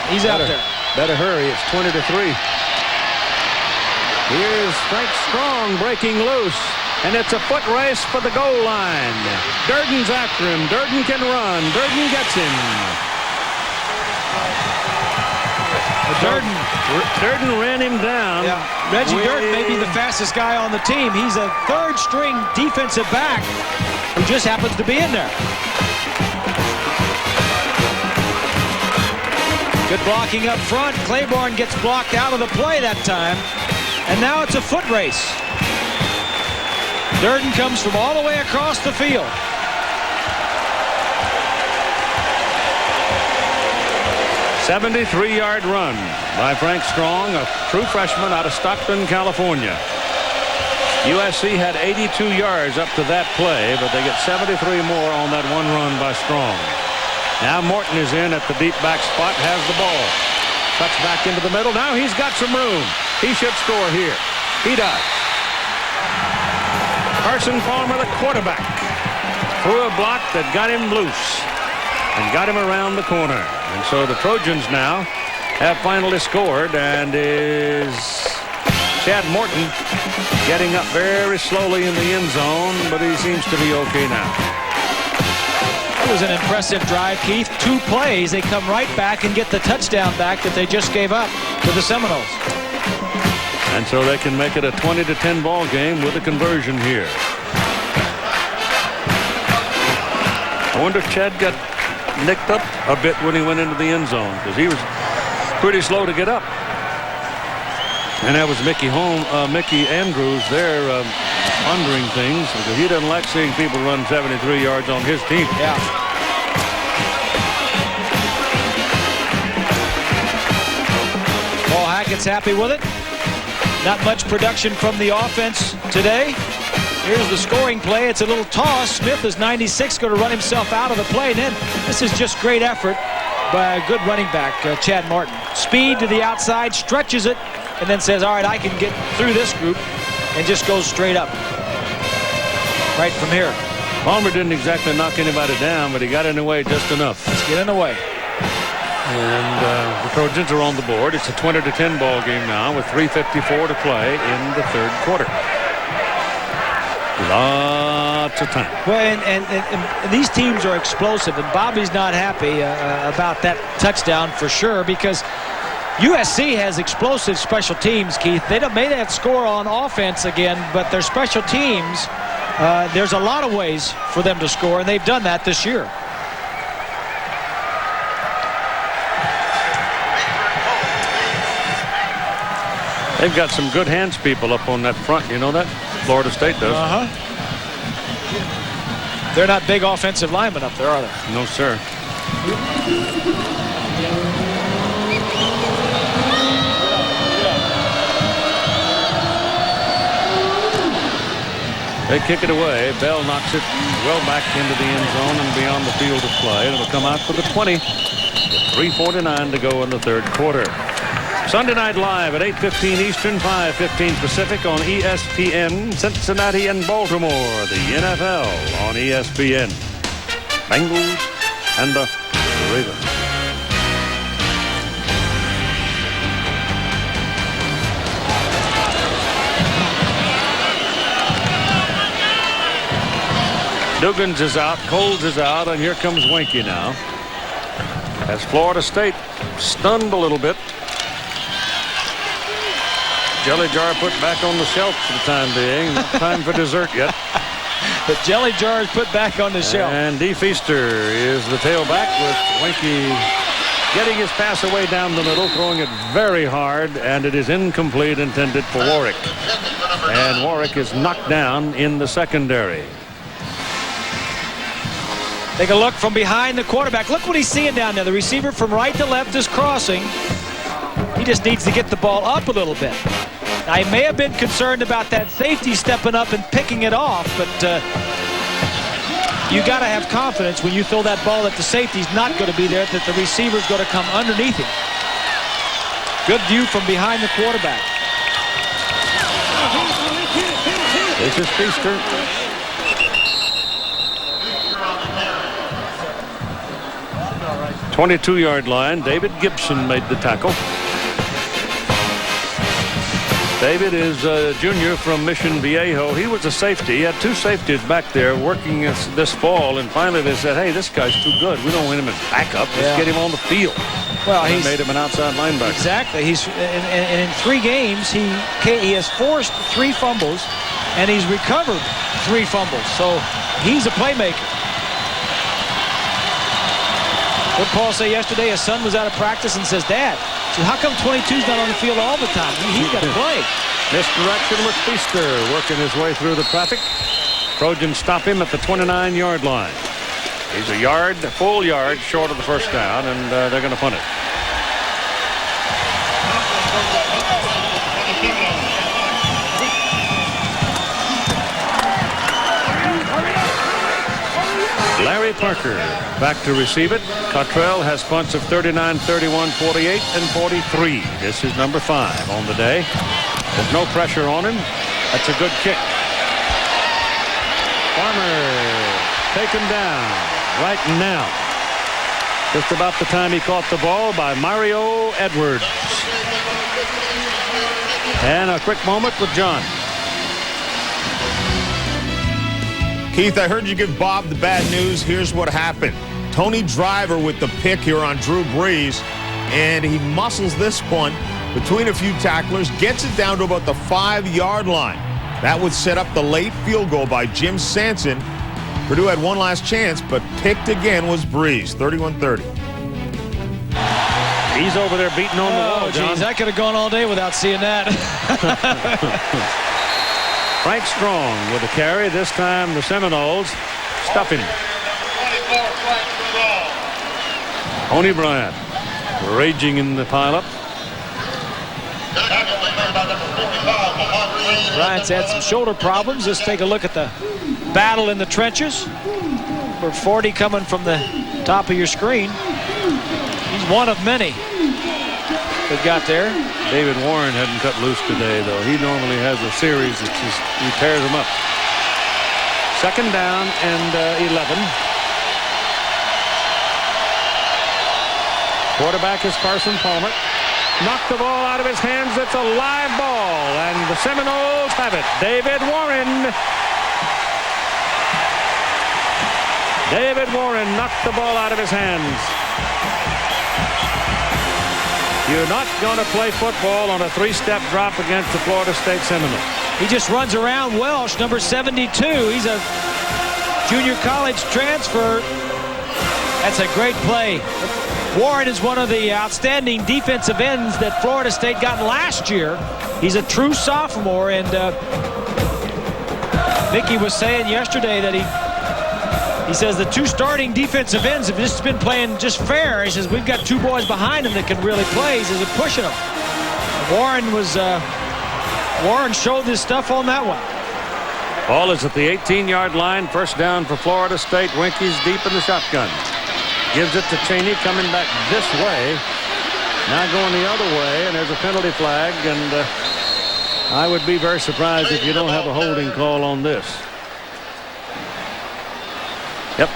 He's out there. Better hurry. It's 20-3. Here's Frank Strong breaking loose. And it's a foot race for the goal line. Durden's after him. Durden can run. Durden gets him. Durden ran him down. Yeah. Reggie Durden may be the fastest guy on the team. He's a 3rd-string defensive back who just happens to be in there. Good blocking up front. Claiborne gets blocked out of the play that time. And now it's a foot race. Durden comes from all the way across the field. '73-yard run by Frank Strong, a true freshman out of Stockton, California. USC had 82 yards up to that play, but they get 73 more on that one run by Strong. Now Morton is in at the deep back spot, has the ball. Cuts back into the middle. Now he's got some room. He should score here. He does. Carson Palmer, the quarterback, threw a block that got him loose and got him around the corner. And so the Trojans now have finally scored, and is Chad Morton getting up very slowly in the end zone, but he seems to be okay now. It was an impressive drive, Keith. 2 plays, they come right back and get the touchdown back that they just gave up to the Seminoles. And so they can make it a 20-10 ball game with a conversion here. I wonder if Chad got nicked up a bit when he went into the end zone, because he was pretty slow to get up. And that was Mickey Andrews there pondering things, because he doesn't like seeing people run 73 yards on his team. Yeah. Paul Hackett's happy with it. Not much production from the offense today. Here's the scoring play. It's a little toss. Smith is 96, going to run himself out of the play. And then this is just great effort by a good running back, Chad Martin. Speed to the outside, stretches it, and then says, all right, I can get through this group, and just goes straight up. Right from here. Palmer didn't exactly knock anybody down, but he got in the way just enough. Let's get in the way. And the Trojans are on the board. It's a 20-10 ball game now with 3:54 to play in the 3rd quarter. Lots of time. Well, and these teams are explosive, and Bobby's not happy about that touchdown for sure, because USC has explosive special teams, Keith. They may not score on offense again, but their special teams, there's a lot of ways for them to score, and they've done that this year. They've got some good hands people up on that front. You know that? Florida State does. They're not big offensive linemen up there, are they? No, sir. They kick it away. Bell knocks it well back into the end zone and beyond the field of play. And it'll come out for the 20. 3:49 to go in the third quarter. Sunday Night Live at 8:15 Eastern, 5:15 Pacific on ESPN. Cincinnati and Baltimore, the NFL on ESPN. Bengals and the Ravens. Dugans is out, Coles is out, and here comes Winky now. As Florida State stunned a little bit. Jelly jar put back on the shelf for the time being. Not time for dessert yet. The jelly jar is put back on the shelf. And D. Feaster is the tailback with Winky getting his pass away down the middle, throwing it very hard, and it is incomplete, intended for Warrick. And Warrick is knocked down in the secondary. Take a look from behind the quarterback. Look what he's seeing down there. The receiver from right to left is crossing. He just needs to get the ball up a little bit. Now, he may have been concerned about that safety stepping up and picking it off, but you got to have confidence when you throw that ball that the safety's not going to be there, that the receiver's going to come underneath him. Good view from behind the quarterback. This is Feaster. .22-yard line. David Gibson made the tackle. David is a junior from Mission Viejo. He was a safety. He had two safeties back there working this fall, and finally they said, hey, this guy's too good. We don't want him as backup. Let's get him on the field. Well, he made him an outside linebacker. Exactly. He's in 3 games, he has forced 3 fumbles, and he's recovered 3 fumbles. So he's a playmaker. What did Paul say yesterday? His son was out of practice and says, Dad, how come 22's not on the field all the time? He's got to play. Misdirection with Feaster working his way through the traffic. Trojans stop him at the 29-yard line. He's a full yard short of the first down, and they're going to punt it. Larry Parker back to receive it. Cottrell has punts of 39, 31, 48, and 43. This is number 5 on the day. There's no pressure on him. That's a good kick. Farmer taken down right now. Just about the time he caught the ball by Mario Edwards. And a quick moment with John. Keith, I heard you give Bob the bad news. Here's what happened. Tony Driver with the pick here on Drew Brees, and he muscles this one between a few tacklers, gets it down to about the 5-yard line. That would set up the late field goal by Jim Sanson. Purdue had one last chance, but picked again was Brees, 31-30. He's over there beating on the wall, John. Geez, I could have gone all day without seeing that. Frank Strong with a carry. This time the Seminoles stuff him. Tony Bryant raging in the pileup. Bryant's had some shoulder problems. Let's take a look at the battle in the trenches. Number 40 coming from the top of your screen. He's one of many they've got there. David Warren hadn't cut loose today, though. He normally has a series that just he tears them up. 2nd down and 11. Quarterback is Carson Palmer. Knocked the ball out of his hands. It's a live ball, and the Seminoles have it. David Warren. David Warren knocked the ball out of his hands. You're not going to play football on a three-step drop against the Florida State Seminoles. He just runs around Welsh, number 72. He's a junior college transfer. That's a great play. Warren is one of the outstanding defensive ends that Florida State got last year. He's a true sophomore, and Mickey was saying yesterday that he says the two starting defensive ends have just been playing just fair. He says we've got two boys behind him that can really play. He says they're pushing them. Warren showed this stuff on that one. Ball is at the 18-yard line. First down for Florida State. Winky's deep in the shotgun. Gives it to Cheney, coming back this way. Now going the other way, and there's a penalty flag, and I would be very surprised if you don't have a holding call on this. Yep.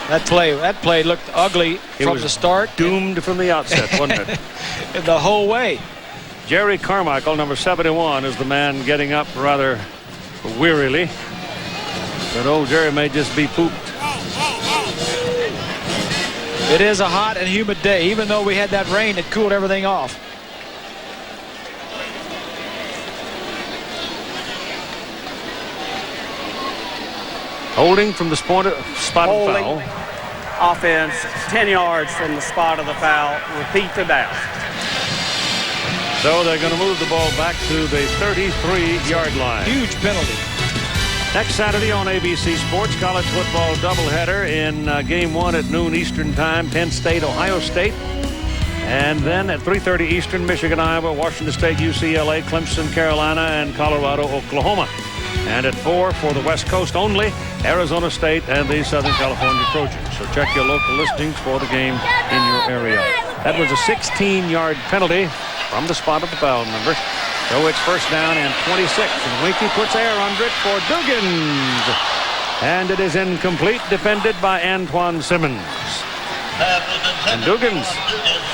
That play looked ugly from the start. Doomed from the outset, wasn't it? The whole way. Jerry Carmichael, number 71, is the man getting up rather wearily. But old Jerry may just be pooped. It is a hot and humid day. Even though we had that rain, it cooled everything off. Holding from the spot of foul. Offense 10 yards from the spot of the foul. Repeat the down. So they're going to move the ball back to the 33-yard line. Huge penalty. Next Saturday on ABC Sports, college football doubleheader in Game 1 at noon Eastern Time, Penn State, Ohio State. And then at 3:30 Eastern, Michigan, Iowa, Washington State, UCLA, Clemson, Carolina, and Colorado, Oklahoma. And at 4 for the West Coast only, Arizona State and the Southern California Trojans. So check your local listings for the game in your area. That was a 16-yard penalty from the spot of the foul number. So it's first down and 26. And Winky puts air under it for Dugans. And it is incomplete, defended by Antoine Simmons. And Dugans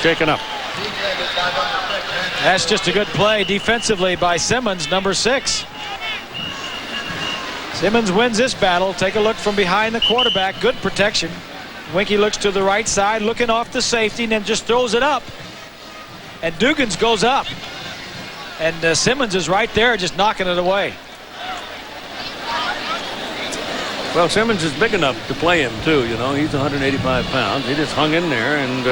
shaken up. That's just a good play defensively by Simmons, number 6. Simmons wins this battle. Take a look from behind the quarterback. Good protection. Winky looks to the right side, looking off the safety, and then just throws it up. And Dugans goes up. And Simmons is right there just knocking it away. Well, Simmons is big enough to play him, too. You know, he's 185 pounds. He just hung in there, and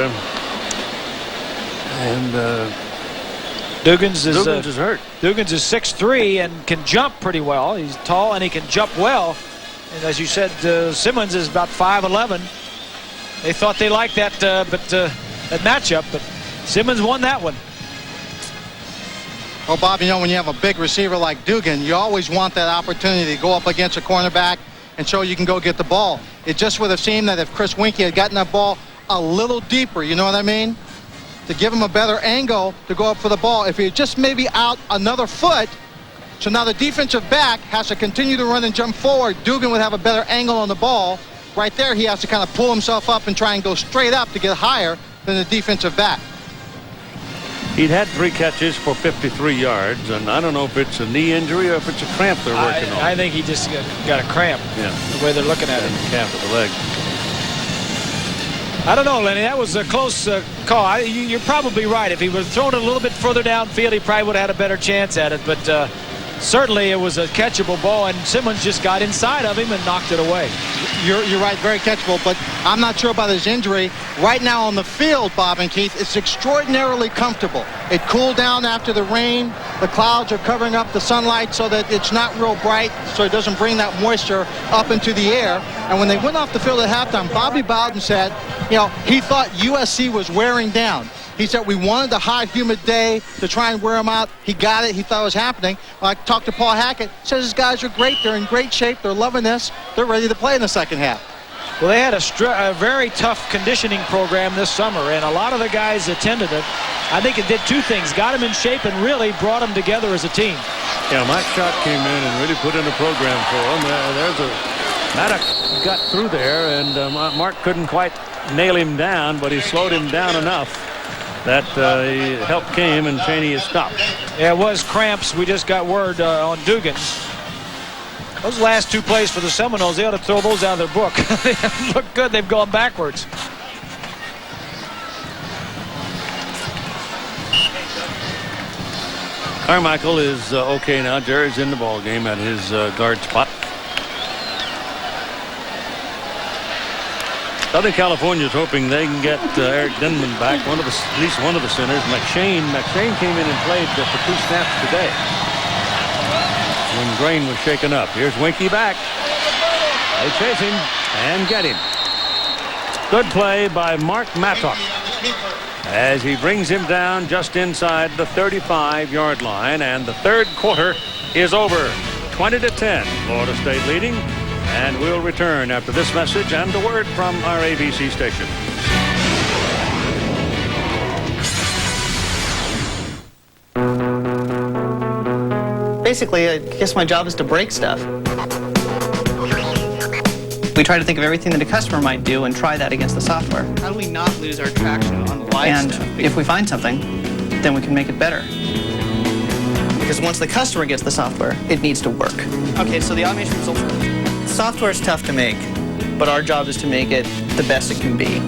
Dugans is hurt. Dugans is 6'3" and can jump pretty well. He's tall and he can jump well. And as you said, Simmons is about 5'11". They thought they liked that, that matchup, but Simmons won that one. Well, Bob, you know, when you have a big receiver like Dugan, you always want that opportunity to go up against a cornerback and show you can go get the ball. It just would have seemed that if Chris Winky had gotten that ball a little deeper, you know what I mean? To give him a better angle to go up for the ball. If he just maybe out another foot, so now the defensive back has to continue to run and jump forward. Dugan would have a better angle on the ball. Right there, he has to kind of pull himself up and try and go straight up to get higher than the defensive back. He'd had 3 catches for 53 yards, and I don't know if it's a knee injury or if it's a cramp they're working on. I think he just got a cramp, the way they're looking at him. Calf of the leg. I don't know, Lenny. That was a close call. You're probably right. If he would have thrown it a little bit further downfield, he probably would have had a better chance at it. But certainly it was a catchable ball, and Simmons just got inside of him and knocked it away. You're right, very catchable, but I'm not sure about his injury. Right now on the field, Bob and Keith, it's extraordinarily comfortable. It cooled down after the rain. The clouds are covering up the sunlight so that it's not real bright, so it doesn't bring that moisture up into the air. And when they went off the field at halftime, Bobby Bowden said, you know, he thought USC was wearing down. He said we wanted a hot, humid day to try and wear them out. He got it. He thought it was happening. I talked to Paul Hackett. Says his guys are great. They're in great shape. They're loving this. They're ready to play in the second half. Well, they had a very tough conditioning program this summer, and a lot of the guys attended it. I think it did 2 things. Got them in shape and really brought them together as a team. Yeah, Mike Schott came in and really put in a program for them. Maddox got through there, and Mark couldn't quite nail him down, but he slowed him down enough that help came and Cheney is stopped. Yeah, it was cramps. We just got word on Dugan. Those last 2 plays for the Seminoles, they ought to throw those out of their book. They haven't looked good. They've gone backwards. Carmichael is okay now. Jerry's in the ball game at his guard spot. Southern California is hoping they can get Eric Denman back, at least one of the centers. McShane came in and played for 2 snaps today when Grain was shaken up. Here's Winky back. They chase him and get him. Good play by Mark Mattock as he brings him down just inside the 35-yard line, and the third quarter is over. 20-10, Florida State leading. And we'll return after this message and a word from our ABC station. Basically, I guess my job is to break stuff. We try to think of everything that a customer might do and try that against the software. How do we not lose our traction on live stuff? And if we find something, then we can make it better. Because once the customer gets the software, it needs to work. Okay, so the automation results. Software is tough to make, but our job is to make it the best it can be.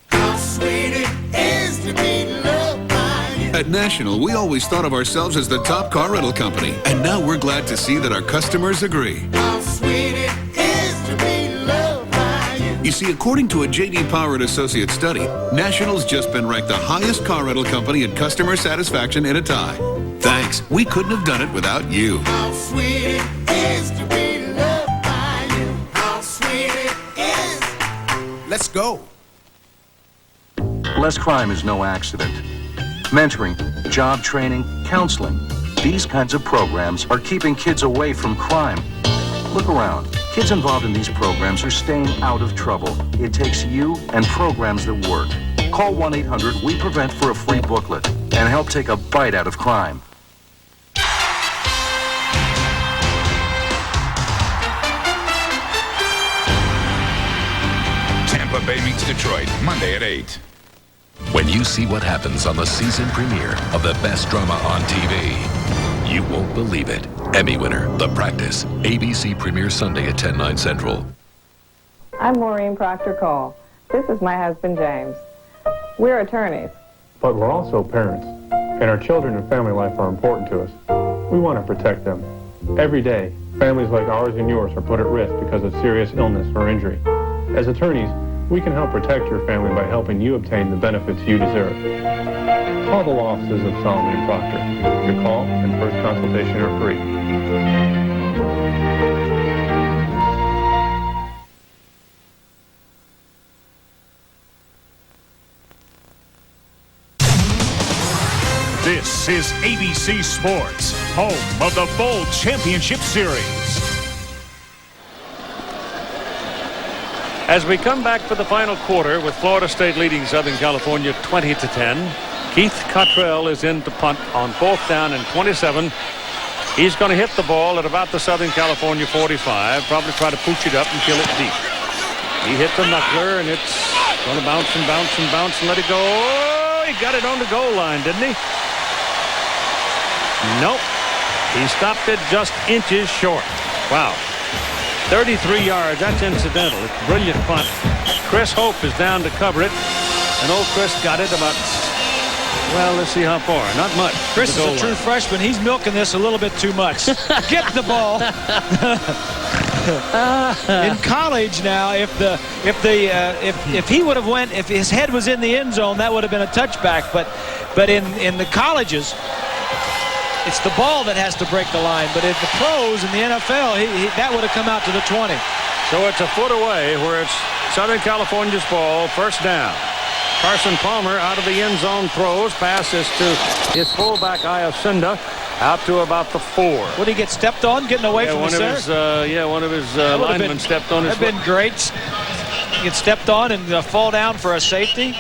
How sweet it is to be loved by you. At National, we always thought of ourselves as the top car rental company, and now we're glad to see that our customers agree. How sweet it is to be loved by you. You see, according to a J.D. Power and Associates study, National's just been ranked the highest car rental company in customer satisfaction in a tie. Thanks. We couldn't have done it without you. How sweet it is to be loved by you. How sweet it is. Let's go. Less crime is no accident. Mentoring, job training, counseling. These kinds of programs are keeping kids away from crime. Look around. Kids involved in these programs are staying out of trouble. It takes you and programs that work. Call 1-800-WE-PREVENT for a free booklet and help take a bite out of crime. Tampa Bay meets Detroit, Monday at 8. When you see what happens on the season premiere of the best drama on TV, you won't believe it. Emmy winner, The Practice. ABC premieres Sunday at 10, 9 Central. I'm Maureen Proctor-Cole. This is my husband, James. We're attorneys. But we're also parents, and our children and family life are important to us. We want to protect them. Every day, families like ours and yours are put at risk because of serious illness or injury. As attorneys, we can help protect your family by helping you obtain the benefits you deserve. Call the law offices of Solomon & Proctor. Your call and first consultation are free. This is ABC Sports, home of the Bowl Championship Series. As we come back for the final quarter with Florida State leading Southern California 20-10, Keith Cottrell is in to punt on 4th down and 27. He's going to hit the ball at about the Southern California 45, probably try to pooch it up and kill it deep. He hit the knuckler, and it's going to bounce and bounce and bounce and let it go. Oh, he got it on the goal line, didn't he? Nope. He stopped it just inches short. Wow. 33 yards. That's incidental. It's a brilliant punt. Chris Hope is down to cover it. And old Chris got it about, well, let's see how far. Not much. Chris is a true freshman. He's milking this a little bit too much. Get the ball. In college now, if he would have went, if his head was in the end zone, that would have been a touchback. But in the colleges, it's the ball that has to break the line. But at the pros in the NFL, that would have come out to the 20. So it's a foot away where it's Southern California's ball, first down. Carson Palmer out of the end zone throws. Passes to his fullback, Iacinda, out to about the 4. Would he get stepped on getting away from the center? One of his linemen stepped on his foot. That would have been great. Get stepped on and fall down for a safety.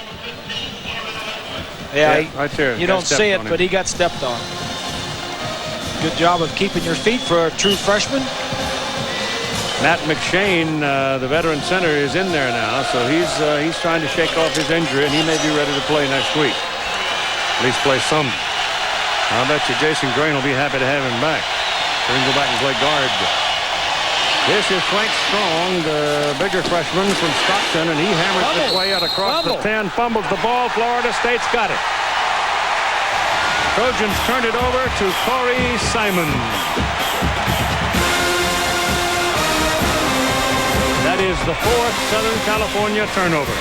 Yeah, right there. You don't see it, but he got stepped on. Good job of keeping your feet for a true freshman. Matt McShane, the veteran center, is in there now, so he's trying to shake off his injury, and he may be ready to play next week. At least play some. I bet you Jason Grain will be happy to have him back. So he can go back and play guard. This is Frank Strong, the bigger freshman from Stockton, and he hammers his way out across the 10, fumbles the ball. Florida State's got it. Trojans turned it over to Corey Simon. That is the 4th Southern California turnover.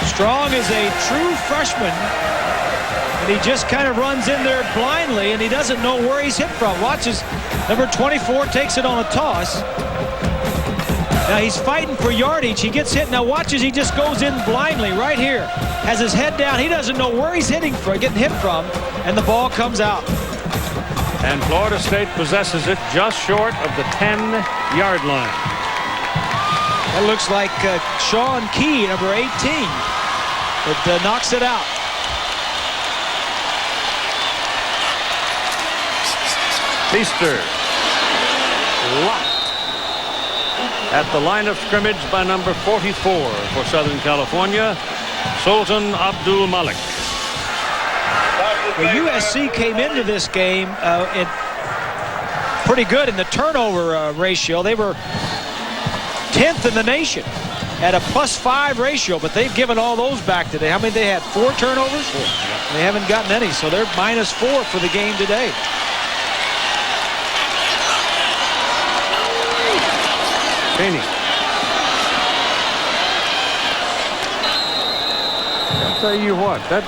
Strong is a true freshman, and he just kind of runs in there blindly, and he doesn't know where he's hit from. Watch as number 24 takes it on a toss. Now he's fighting for yardage. He gets hit. Now watch as he just goes in blindly right here. Has his head down. He doesn't know where he's getting hit from, and the ball comes out. And Florida State possesses it just short of the 10-yard line. That looks like Sean Key, number 18, that knocks it out. Feaster locked at the line of scrimmage by number 44 for Southern California, Sultan Abdul Malik. Well, USC came into this game pretty good in the turnover ratio. They were 10th in the nation at a +5 ratio, but they've given all those back today. How many they had? 4 turnovers? 4. They haven't gotten any, so they're -4 for the game today. Chaney. I'll tell you what, that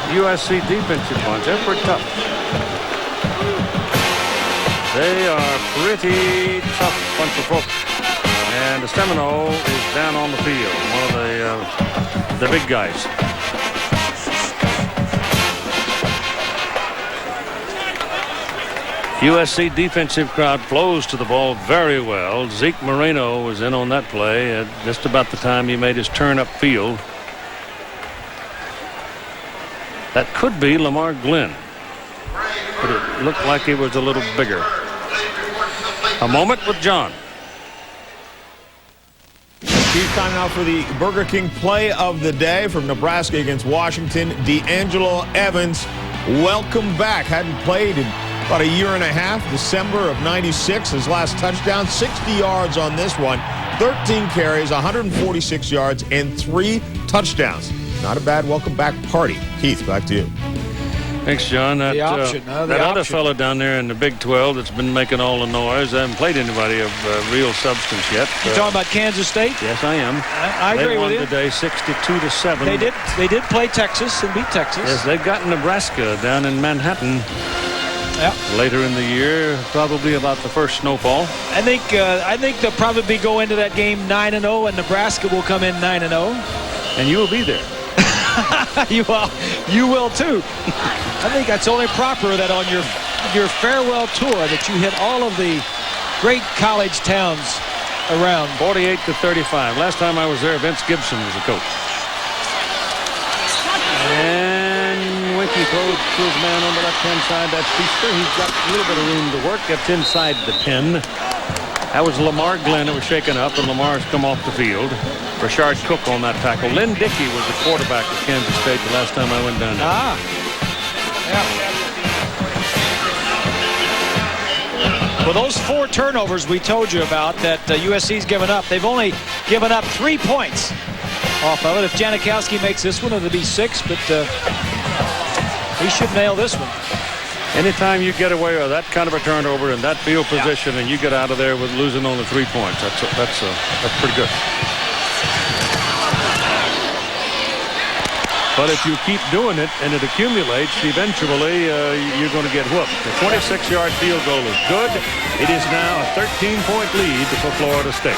USC defensive bunch, they're pretty tough. They are pretty tough bunch of folks. And the Seminole is down on the field, one of the big guys. USC defensive crowd flows to the ball very well. Zeke Moreno was in on that play at just about the time he made his turn upfield. That could be Lamar Glenn, but it looked like he was a little bigger. A moment with John. Steve, time now for the Burger King play of the day from Nebraska against Washington. D'Angelo Evans, welcome back. Hadn't played in about a year and a half. December of '96, his last touchdown, 60 yards on this one, 13 carries, 146 yards, and 3 touchdowns. Not a bad welcome back party. Keith, back to you. Thanks, John. That other fellow down there in the Big 12 that's been making all the noise, I haven't played anybody of real substance yet. You talking about Kansas State? Yes, I am. I agree with you. They won today 62-7. They did play Texas and beat Texas. Yes, they've got Nebraska down in Manhattan. Yep. Later in the year, probably about the first snowfall. I think they'll probably go into that game 9-0, and Nebraska will come in 9-0. And you will be there. You will too. I think that's only proper that on your farewell tour that you hit all of the great college towns around. 48-35. Last time I was there, Vince Gibson was the coach. And Winky throws to his man on the left-hand side. That's Feaster. He's got a little bit of room to work. Gets inside the 10. That was Lamar Glenn that was shaken up, and Lamar's come off the field. Rashard Cook on that tackle. Lynn Dickey was the quarterback of Kansas State the last time I went down there. Well, those 4 turnovers we told you about that USC's given up, they've only given up 3 points off of it. If Janikowski makes this one, it'll be 6, but he should nail this one. Anytime you get away with that kind of a turnover in that field position and you get out of there with losing only 3 points, that's pretty good. But if you keep doing it and it accumulates, eventually you're going to get whooped. The 26-yard field goal is good. It is now a 13-point lead for Florida State.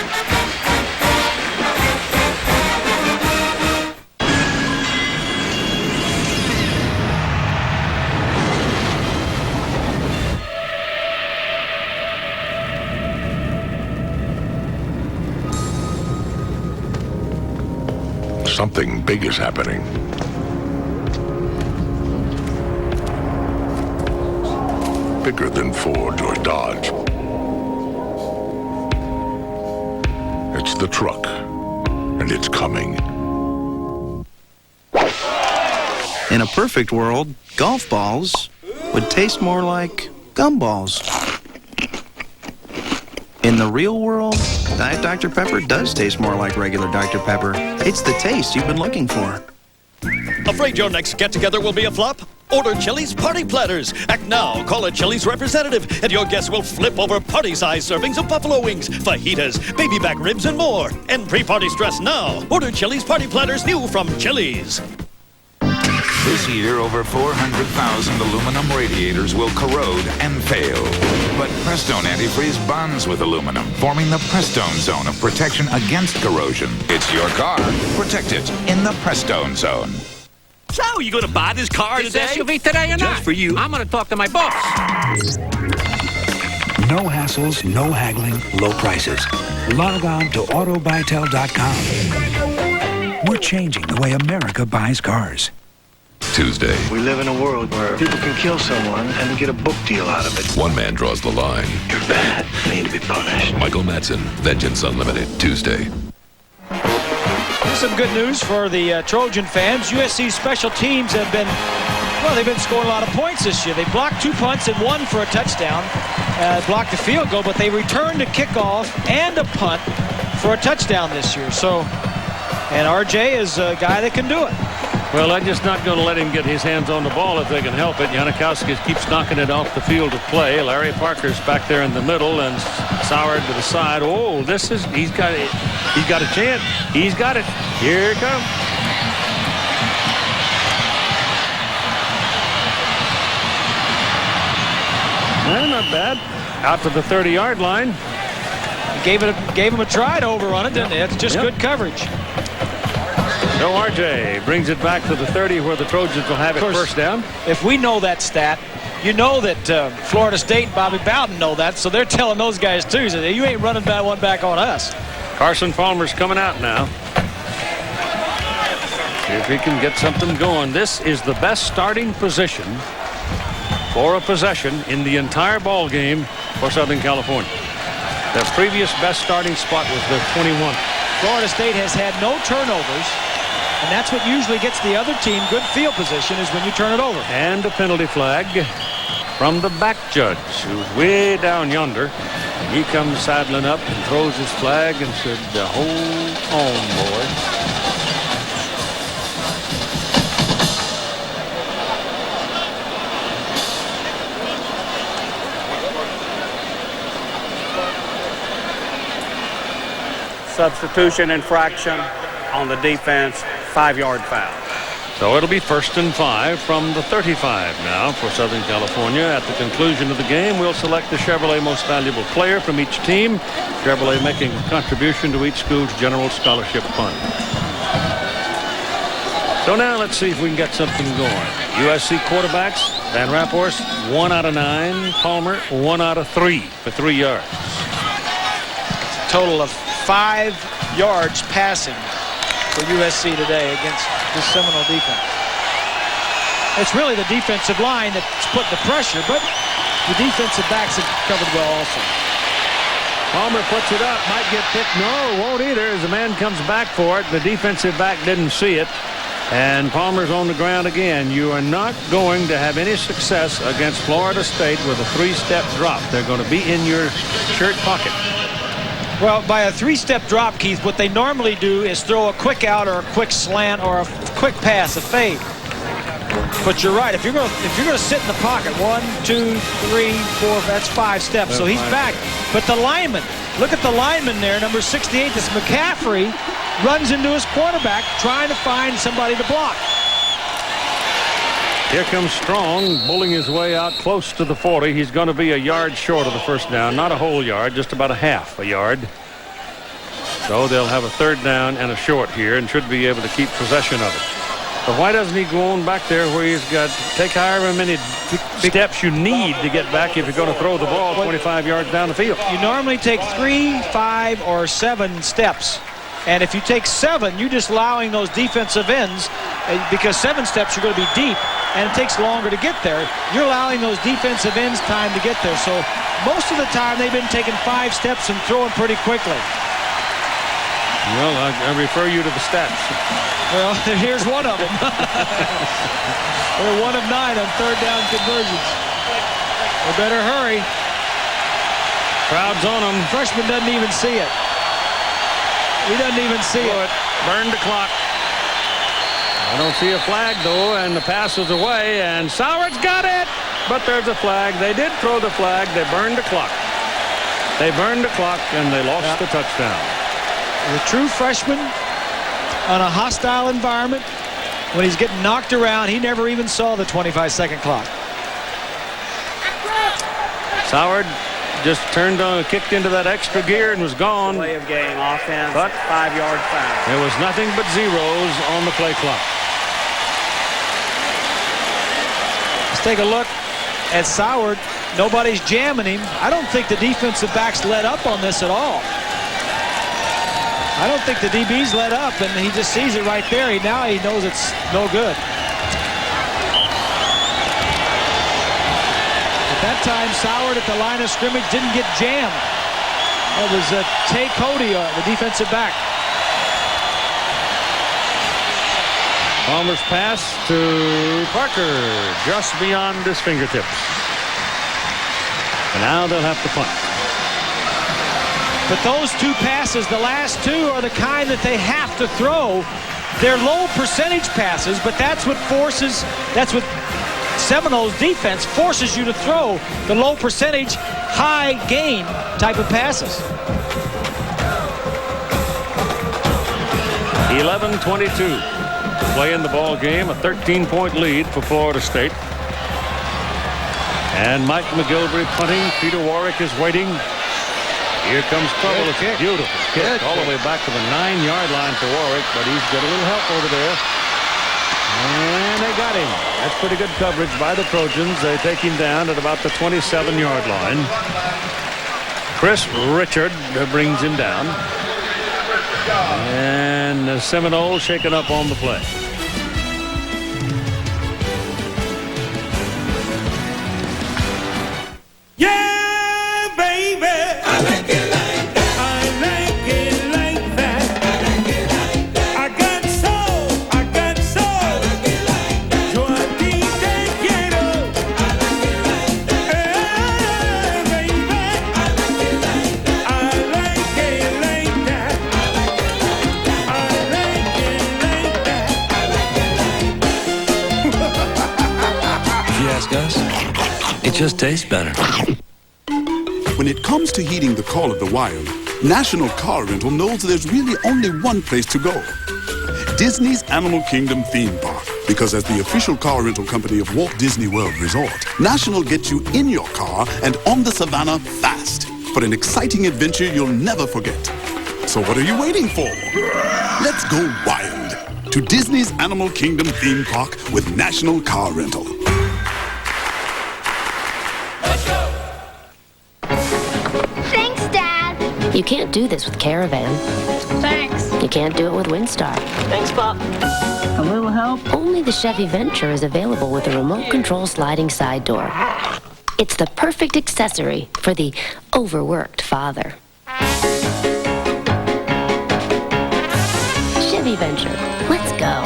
Something big is happening. Bigger than Ford or Dodge. It's the truck, and it's coming. In a perfect world, golf balls would taste more like gumballs. In the real world, Diet Dr. Pepper does taste more like regular Dr. Pepper. It's the taste you've been looking for. Afraid your next get-together will be a flop? Order Chili's Party Platters. Act now. Call a Chili's representative, and your guests will flip over party-sized servings of buffalo wings, fajitas, baby back ribs, and more. End pre-party stress now. Order Chili's Party Platters new from Chili's. This year, over 400,000 aluminum radiators will corrode and fail. But Prestone Antifreeze bonds with aluminum, forming the Prestone Zone of protection against corrosion. It's your car. Protect it in the Prestone Zone. So, you gonna buy this car This today? SUV today or not? Just for you. I'm gonna talk to my boss. No hassles, no haggling, low prices. Log on to autobytel.com. We're changing the way America buys cars. Tuesday, We live in a world where people can kill someone and get a book deal out of it. one man draws the line. You're bad. You need to be punished. Michael Madsen, Vengeance Unlimited, Tuesday. Here's some good news for the Trojan fans. USC special teams have been, well, they've been scoring a lot of points this year. They blocked 2 punts and 1 for a touchdown. Blocked a field goal, but they returned a kickoff and a punt for a touchdown this year. So, and RJ is a guy that can do it. Well, they're just not going to let him get his hands on the ball if they can help it. Janikowski keeps knocking it off the field of play. Larry Parker's back there in the middle and Sauer to the side. Oh, this is, he's got it. He's got a chance. He's got it. Here it comes. Well, not bad. Out to the 30-yard line. Gave him a try to overrun it, didn't he? It's just good coverage. So RJ brings it back to the 30 where the Trojans will have it first down. If we know that stat, you know that Florida State and Bobby Bowden know that, so they're telling those guys too. So you ain't running that one back on us. Carson Palmer's coming out now. See if he can get something going. This is the best starting position for a possession in the entire ball game for Southern California. Their previous best starting spot was their 21. Florida State has had no turnovers, and that's what usually gets the other team good field position, is when you turn it over. And a penalty flag from the back judge, who's way down yonder. And he comes saddling up and throws his flag and said, hold on, boy. Substitution infraction on the defense, 5-yard foul. So it'll be 1st and 5 from the 35 now for Southern California. At the conclusion of the game, we'll select the Chevrolet Most Valuable Player from each team. Chevrolet making a contribution to each school's general scholarship fund. So now let's see if we can get something going. USC quarterbacks, Van Raphorst, 1 out of 9. Palmer, 1 out of 3 for 3 yards. It's a total of 5 yards passing for USC today against this Seminole defense. It's really the defensive line that's putting the pressure, but the defensive backs have covered well also. Palmer puts it up, might get picked. No, won't either as the man comes back for it. The defensive back didn't see it, and Palmer's on the ground again. You are not going to have any success against Florida State with a 3-step drop. They're going to be in your shirt pocket. Well, by a 3-step drop, Keith, what they normally do is throw a quick out or a quick slant or a quick pass, a fade. But you're right. If you're going to sit in the pocket, 1, 2, 3, 4, that's 5 steps. So he's back. But the lineman, look at the lineman there, number 68. This McCaffrey runs into his quarterback trying to find somebody to block. Here comes Strong, bulling his way out close to the 40. He's going to be a yard short of the first down. Not a whole yard, just about a half a yard. So they'll have a 3rd down and a short here and should be able to keep possession of it. But why doesn't he go on back there where he's got take however many steps you need to get back if you're going to throw the ball 25 yards down the field? You normally take 3, 5, or 7 steps. And if you take 7, you're just allowing those defensive ends, because 7 steps you're going to be deep, and it takes longer to get there. You're allowing those defensive ends time to get there. So most of the time they've been taking 5 steps and throwing pretty quickly. Well, I refer you to the stats. Well, here's one of them. They're 1 of 9 on 3rd down conversions. They better hurry. Crowd's on him. Freshman doesn't even see it. He doesn't even see it. Burned the clock. I don't see a flag, though, and the pass is away, and Soward's got it! But there's a flag. They did throw the flag. They burned the clock. They burned the clock, and they lost the touchdown. The true freshman on a hostile environment, when he's getting knocked around, he never even saw the 25-second clock. Soward just turned on, kicked into that extra gear and was gone. Play of game, offense, but 5-yard foul. There was nothing but zeros on the play clock. Let's take a look at Soward. Nobody's jamming him. I don't think the defensive backs let up on this at all. I don't think the DB's let up, and he just sees it right there. Now he knows it's no good. At that time, Soward at the line of scrimmage didn't get jammed. It was Tay Cody, the defensive back. Palmer's pass to Parker, just beyond his fingertips. And now they'll have to punt. But those two passes, the last two, are the kind that they have to throw. They're low percentage passes, but that's what Seminoles defense forces you to throw the low percentage, high gain type of passes. 11-22. Play in the ball game, a 13-point lead for Florida State. And Mike McGilvery punting. Peter Warrick is waiting. Here comes trouble. It's a beautiful kick all the way back to the 9-yard line for Warrick, but he's got a little help over there. And they got him. That's pretty good coverage by the Trojans. They take him down at about the 27-yard line. Chris Richard brings him down. And the Seminoles shaken up on the play. Yeah, baby. I like it like that. I like it like that. I like it like that. I got soul. I got soul. I like it like that. Yo a ti te quiero. I like it like that. Baby. I like it like that. I like it like that. I like it like that. I like it like that. If you ask us, it just tastes better. When it comes to heeding the call of the wild, National Car Rental knows there's really only one place to go. Disney's Animal Kingdom theme park. Because as the official car rental company of Walt Disney World Resort, National gets you in your car and on the savannah fast for an exciting adventure you'll never forget. So what are you waiting for? Let's go wild to Disney's Animal Kingdom theme park with National Car Rental. You can't do this with Caravan. Thanks. You can't do it with Windstar. Thanks, Pop. A little help? Only the Chevy Venture is available with a remote control sliding side door. It's the perfect accessory for the overworked father. Chevy Venture. Let's go.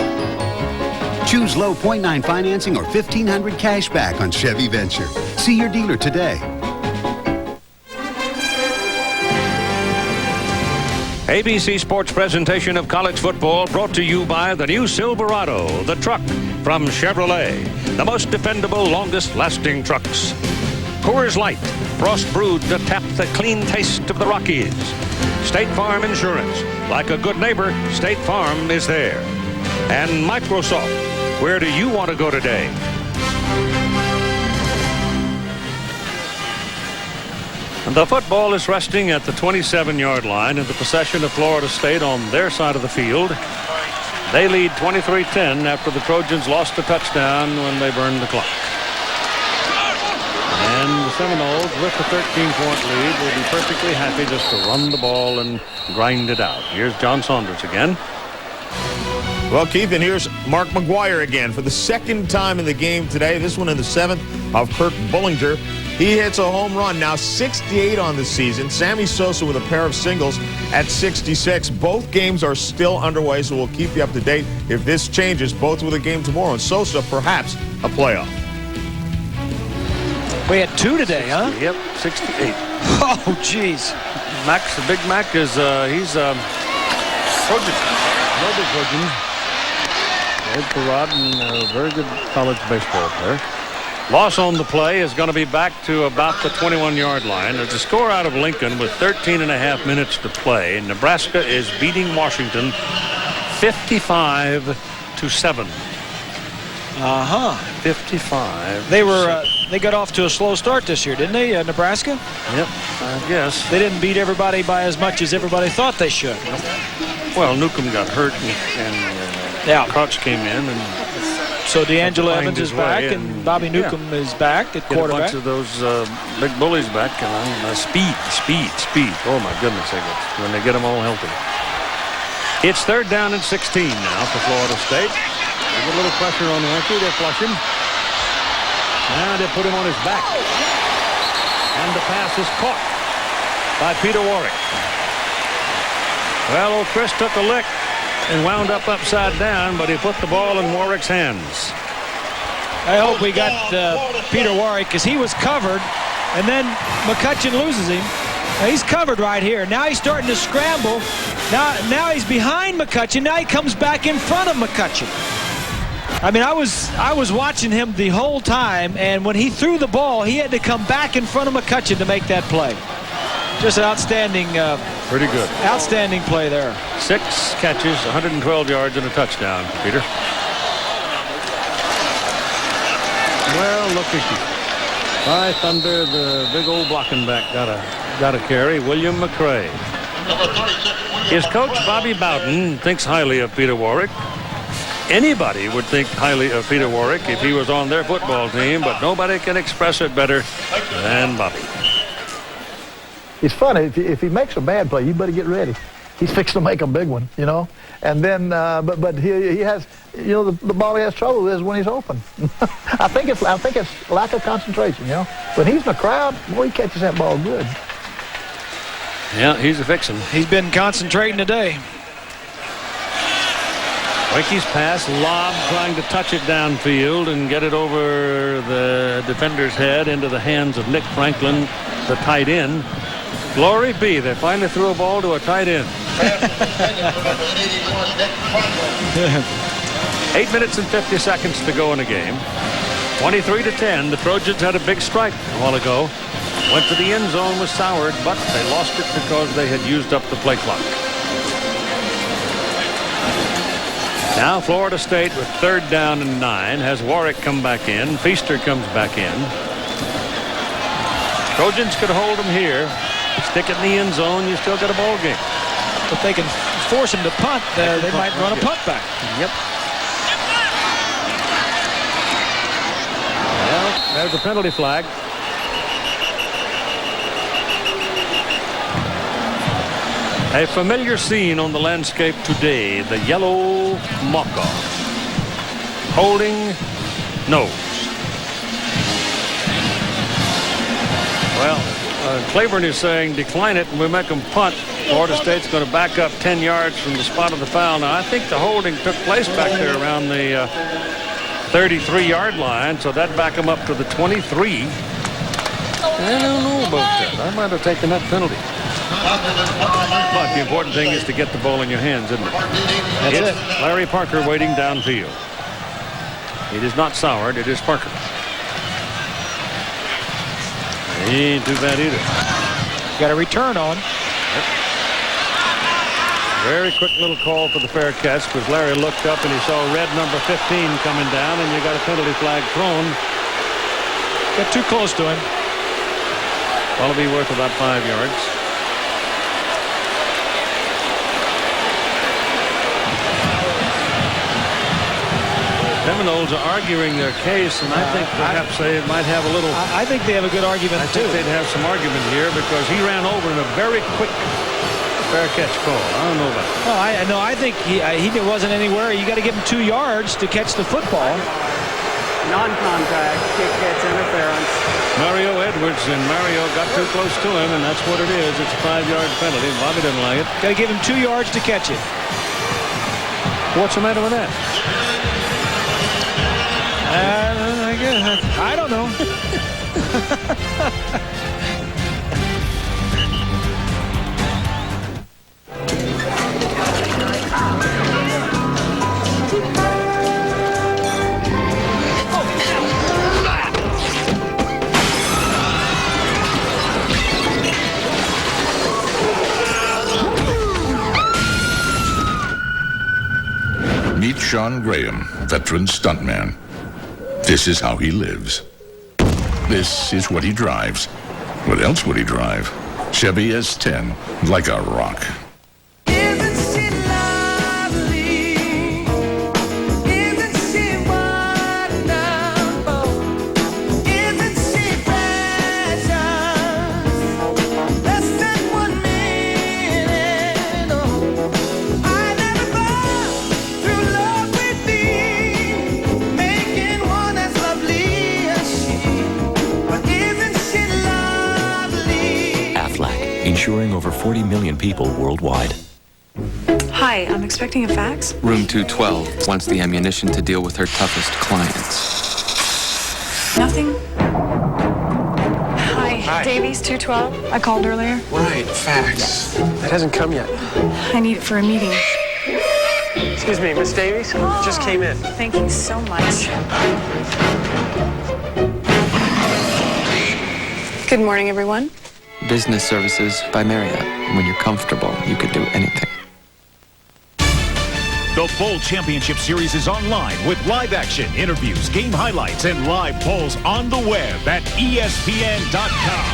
Choose low 0.9 financing or $1,500 cash back on Chevy Venture. See your dealer today. ABC Sports presentation of college football brought to you by the new Silverado, the truck from Chevrolet. The most dependable, longest-lasting trucks. Coors Light, frost brewed to tap the clean taste of the Rockies. State Farm Insurance. Like a good neighbor, State Farm is there. And Microsoft. Where do you want to go today? And the football is resting at the 27-yard line in the possession of Florida State on their side of the field. They lead 23-10 after the Trojans lost a touchdown when they burned the clock. And the Seminoles, with the 13-point lead, will be perfectly happy just to run the ball and grind it out. Here's John Saunders again. Well, Keith, and here's Mark McGuire again for the second time in the game today. This one in the 7th of Kirk Bullinger. He hits a home run, now 68 on the season. Sammy Sosa with a pair of singles at 66. Both games are still underway, so we'll keep you up to date if this changes, both with a game tomorrow. And Sosa, perhaps, a playoff. We had 2 today, huh? Yep, 68. Oh, jeez. Max, the Big Mac is, he's Trojan. Noble Trojan. Ed Perrott, and a very good college baseball player. Loss on the play is going to be back to about the 21-yard line. There's a score out of Lincoln with 13.5 minutes to play. Nebraska is beating Washington 55-7. 55. They got off to a slow start this year, didn't they, Nebraska? Yep, I guess. They didn't beat everybody by as much as everybody thought they should. Well, Newcomb got hurt, and Crouch came in, and so D'Angelo Evans is back, and Bobby Newcomb is back at quarterback. A bunch of those big bullies back, and speed. Oh my goodness, when they get them all healthy. It's 3rd down and 16 now for Florida State. There's a little pressure on Warrick. They flush him. Now they put him on his back. And the pass is caught by Peter Warrick. Well, old Chris took a lick and wound up upside down, but he put the ball in Warwick's hands. I hope we got Peter Warrick, because he was covered, and then McCutcheon loses him. Now he's covered right here. Now he's starting to scramble. Now he's behind McCutcheon. Now he comes back in front of McCutcheon. I mean, I was watching him the whole time, and when he threw the ball, he had to come back in front of McCutcheon to make that play. Just an outstanding, pretty good, outstanding play there. 6 catches, 112 yards, and a touchdown, Peter. Well, look at you. By thunder, the big old blocking back got a carry. William McCray. His coach, Bobby Bowden, thinks highly of Peter Warrick. Anybody would think highly of Peter Warrick if he was on their football team, but nobody can express it better than Bobby. It's funny, if he makes a bad play, you better get ready. He's fixing to make a big one, you know. And then, but he has, you know, the ball he has trouble with is when he's open. I think it's lack of concentration, you know. When he's in the crowd, boy, he catches that ball good. Yeah, he's a fixin'. He's been concentrating today. Wakey's pass, lob, trying to touch it downfield and get it over the defender's head into the hands of Nick Franklin, the tight end. Glory be, they finally threw a ball to a tight end. 8 minutes and 50 seconds to go in the game. 23-10. The Trojans had a big strike a while ago. Went to the end zone with Soward, but they lost it because they had used up the play clock. Now Florida State with 3rd down and 9 has Warrick come back in. Feaster comes back in. Trojans could hold them here. Stick it in the end zone, you still got a ball game. If they can force him to punt, they might run a punt back. Yep. Well, there's a penalty flag. A familiar scene on the landscape today, the yellow mocha. Holding nose. Well, Claiborne is saying decline it and we make them punt. Florida State's going to back up 10 yards from the spot of the foul. Now, I think the holding took place back there around the 33-yard line, so that'd back them up to the 23. I don't know about that. I might have taken that penalty. But the important thing is to get the ball in your hands, isn't it? That's it. Larry Parker waiting downfield. It is not Soward, it is Parker. He ain't too bad either. Got a return on. Yep. Very quick little call for the fair catch because Larry looked up and he saw red number 15 coming down, and you got a penalty flag thrown. Got too close to him. That'll be worth about 5 yards. Seminoles are arguing their case, and I think perhaps they might have a little. I think they have a good argument, too. I think they'd have some argument here because he ran over in a very quick fair catch call. I don't know about that. No, I think he wasn't anywhere. You got to give him 2 yards to catch the football. Non-contact, kick gets interference. Mario Edwards, and Mario got too close to him, and that's what it is. It's a 5-yard penalty. Bobby didn't like it. Got to give him 2 yards to catch it. What's the matter with that? I don't know. Sean Graham, veteran stuntman. This is how he lives. This is what he drives. What else would he drive? Chevy S10, like a rock. Insuring over 40 million people worldwide. Hi, I'm expecting a fax. Room 212 wants the ammunition to deal with her toughest clients. Nothing? Hi, Davies, 212. I called earlier. Right, fax. That hasn't come yet. I need it for a meeting. Excuse me, Miss Davies? Just came in. Thank you so much. Good morning, everyone. Business services by Marriott. When you're comfortable, you could do anything. The Bowl Championship Series is online with live action, interviews, game highlights, and live polls on the web at ESPN.com.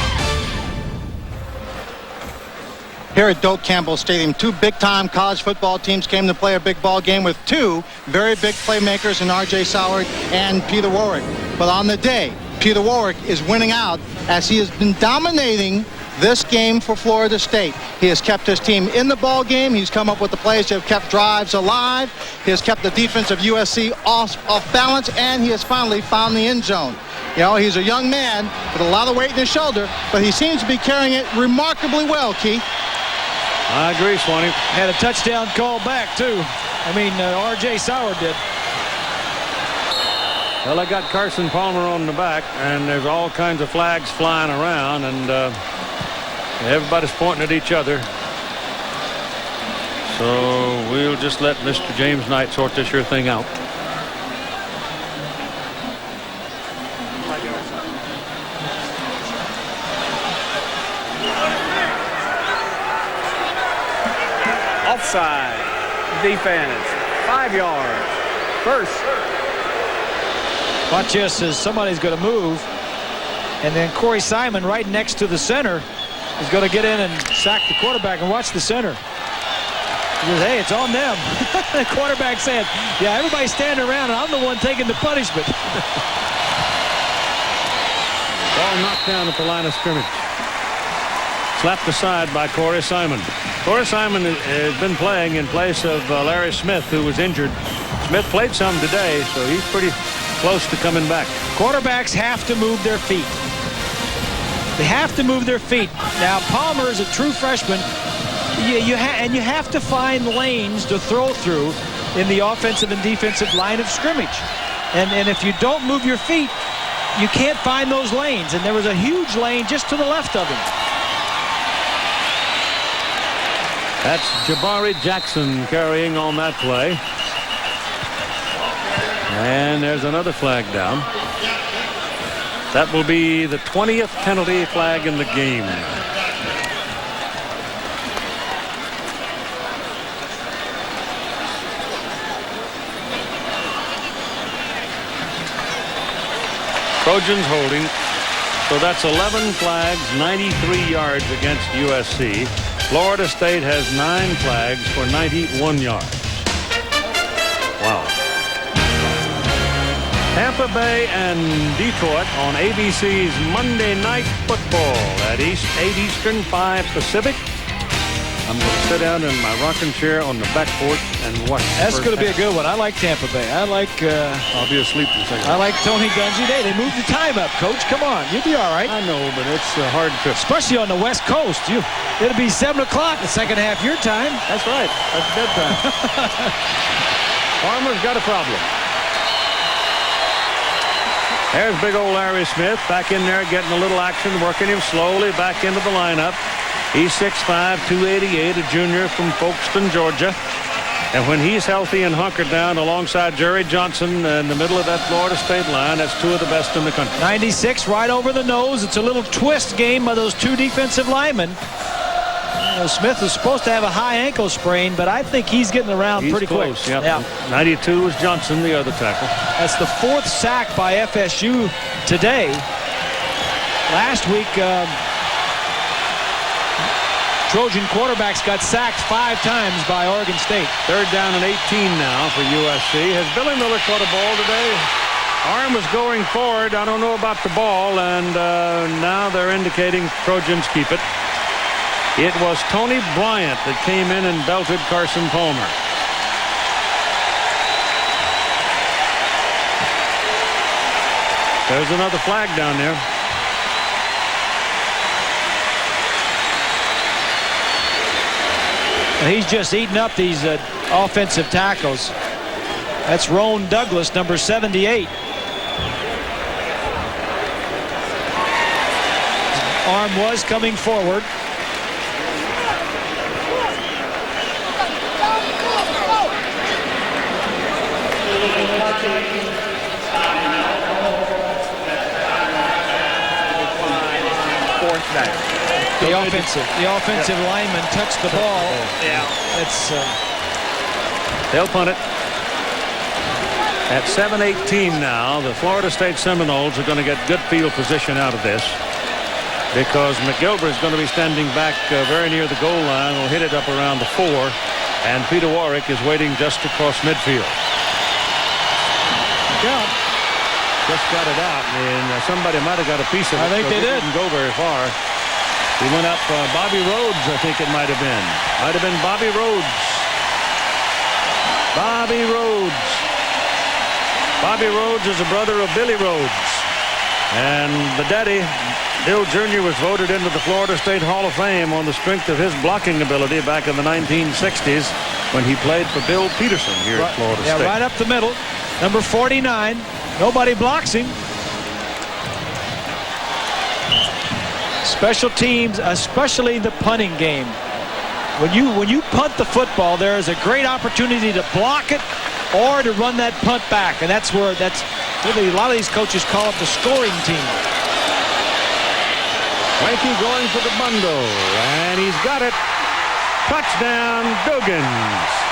Here at Doak Campbell Stadium, two big-time college football teams came to play a big ball game with two very big playmakers in R.J. Soward and Peter Warrick. But on the day, Peter Warrick is winning out as he has been dominating this game for Florida State. He has kept his team in the ball game. He's come up with the plays that have kept drives alive. He has kept the defense of USC off balance, and he has finally found the end zone. You know, he's a young man with a lot of weight in his shoulder, but he seems to be carrying it remarkably well, Keith. I agree, Swanee. Had a touchdown call back, too. R.J. Soward did. Well, I got Carson Palmer on the back, and there's all kinds of flags flying around, and everybody's pointing at each other. So we'll just let Mr. James Knight sort this here thing out. Offside. Defense. 5 yards. First. Watch this as somebody's going to move. And then Corey Simon right next to the center is going to get in and sack the quarterback. And watch the center. He goes, hey, it's on them. The quarterback said, yeah, everybody's standing around, and I'm the one taking the punishment. Ball knocked down at the line of scrimmage. Slapped aside by Corey Simon. Corey Simon has been playing in place of Larry Smith, who was injured. Smith played some today, so he's pretty close to coming back. Quarterbacks have to move their feet. They have to move their feet. Now, Palmer is a true freshman. You have to find lanes to throw through in the offensive and defensive line of scrimmage. And if you don't move your feet, you can't find those lanes. And there was a huge lane just to the left of him. That's Jabari Jackson carrying on that play. And there's another flag down. That will be the 20th penalty flag in the game. Trojans holding. So that's 11 flags, 93 yards against USC. Florida State has 9 flags for 91 yards. Wow. Tampa Bay and Detroit on ABC's Monday Night Football at 8 Eastern, 5 Pacific. I'm going to sit down in my rocking chair on the back porch and watch. That's going to be a good one. I like Tampa Bay. I like. I'll be asleep in a second. I like Tony Dungy. Hey, they moved the time up, Coach. Come on, you'll be all right. I know, but it's a hard trip, especially on the West Coast. It'll be 7 o'clock the second half your time. That's right. That's bedtime. Farmer's got a problem. There's big old Larry Smith back in there getting a little action, working him slowly back into the lineup. He's 6'5", 288, a junior from Folkestone, Georgia. And when he's healthy and hunkered down alongside Jerry Johnson in the middle of that Florida State line, that's 2 of the best in the country. 96 right over the nose. It's a little twist game by those 2 defensive linemen. Smith is supposed to have a high ankle sprain, but I think he's getting around pretty close, quick. Yep. Yeah. 92 was Johnson, the other tackle. That's the 4th sack by FSU today. Last week, Trojan quarterbacks got sacked 5 times by Oregon State. 3rd down and 18 now for USC. Has Billy Miller caught a ball today? Arm was going forward. I don't know about the ball, and now they're indicating Trojans keep it. It was Tony Bryant that came in and belted Carson Palmer. There's another flag down there. And he's just eating up these offensive tackles. That's Roan Douglas, number 78. Arm was coming forward. The offensive lineman touched the ball. Yeah. It's they'll punt it. At 7:18 now, the Florida State Seminoles are going to get good field position out of this, because McGilver is going to be standing back very near the goal line. Will hit it up around the 4, and Peter Warrick is waiting just across midfield. Yeah. Just got it out, and somebody might have got a piece of it. I think they did. Didn't go very far. He went up Bobby Rhodes, I think it might have been. Might have been Bobby Rhodes. Bobby Rhodes. Bobby Rhodes is a brother of Billy Rhodes. And the daddy, Bill Jr., was voted into the Florida State Hall of Fame on the strength of his blocking ability back in the 1960s when he played for Bill Peterson here at Florida State. Yeah, right up the middle. Number 49. Nobody blocks him. Special teams, especially the punting game. When you punt the football, there is a great opportunity to block it or to run that punt back, and that's really a lot of these coaches call it the scoring team. Frankie going for the bundle, and he's got it. Touchdown, Duggins.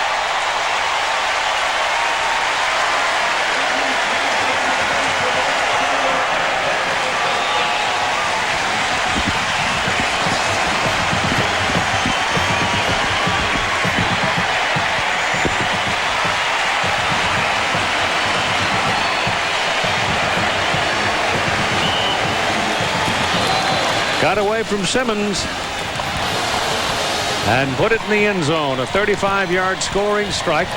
Got away from Simmons and put it in the end zone. A 35-yard scoring strike.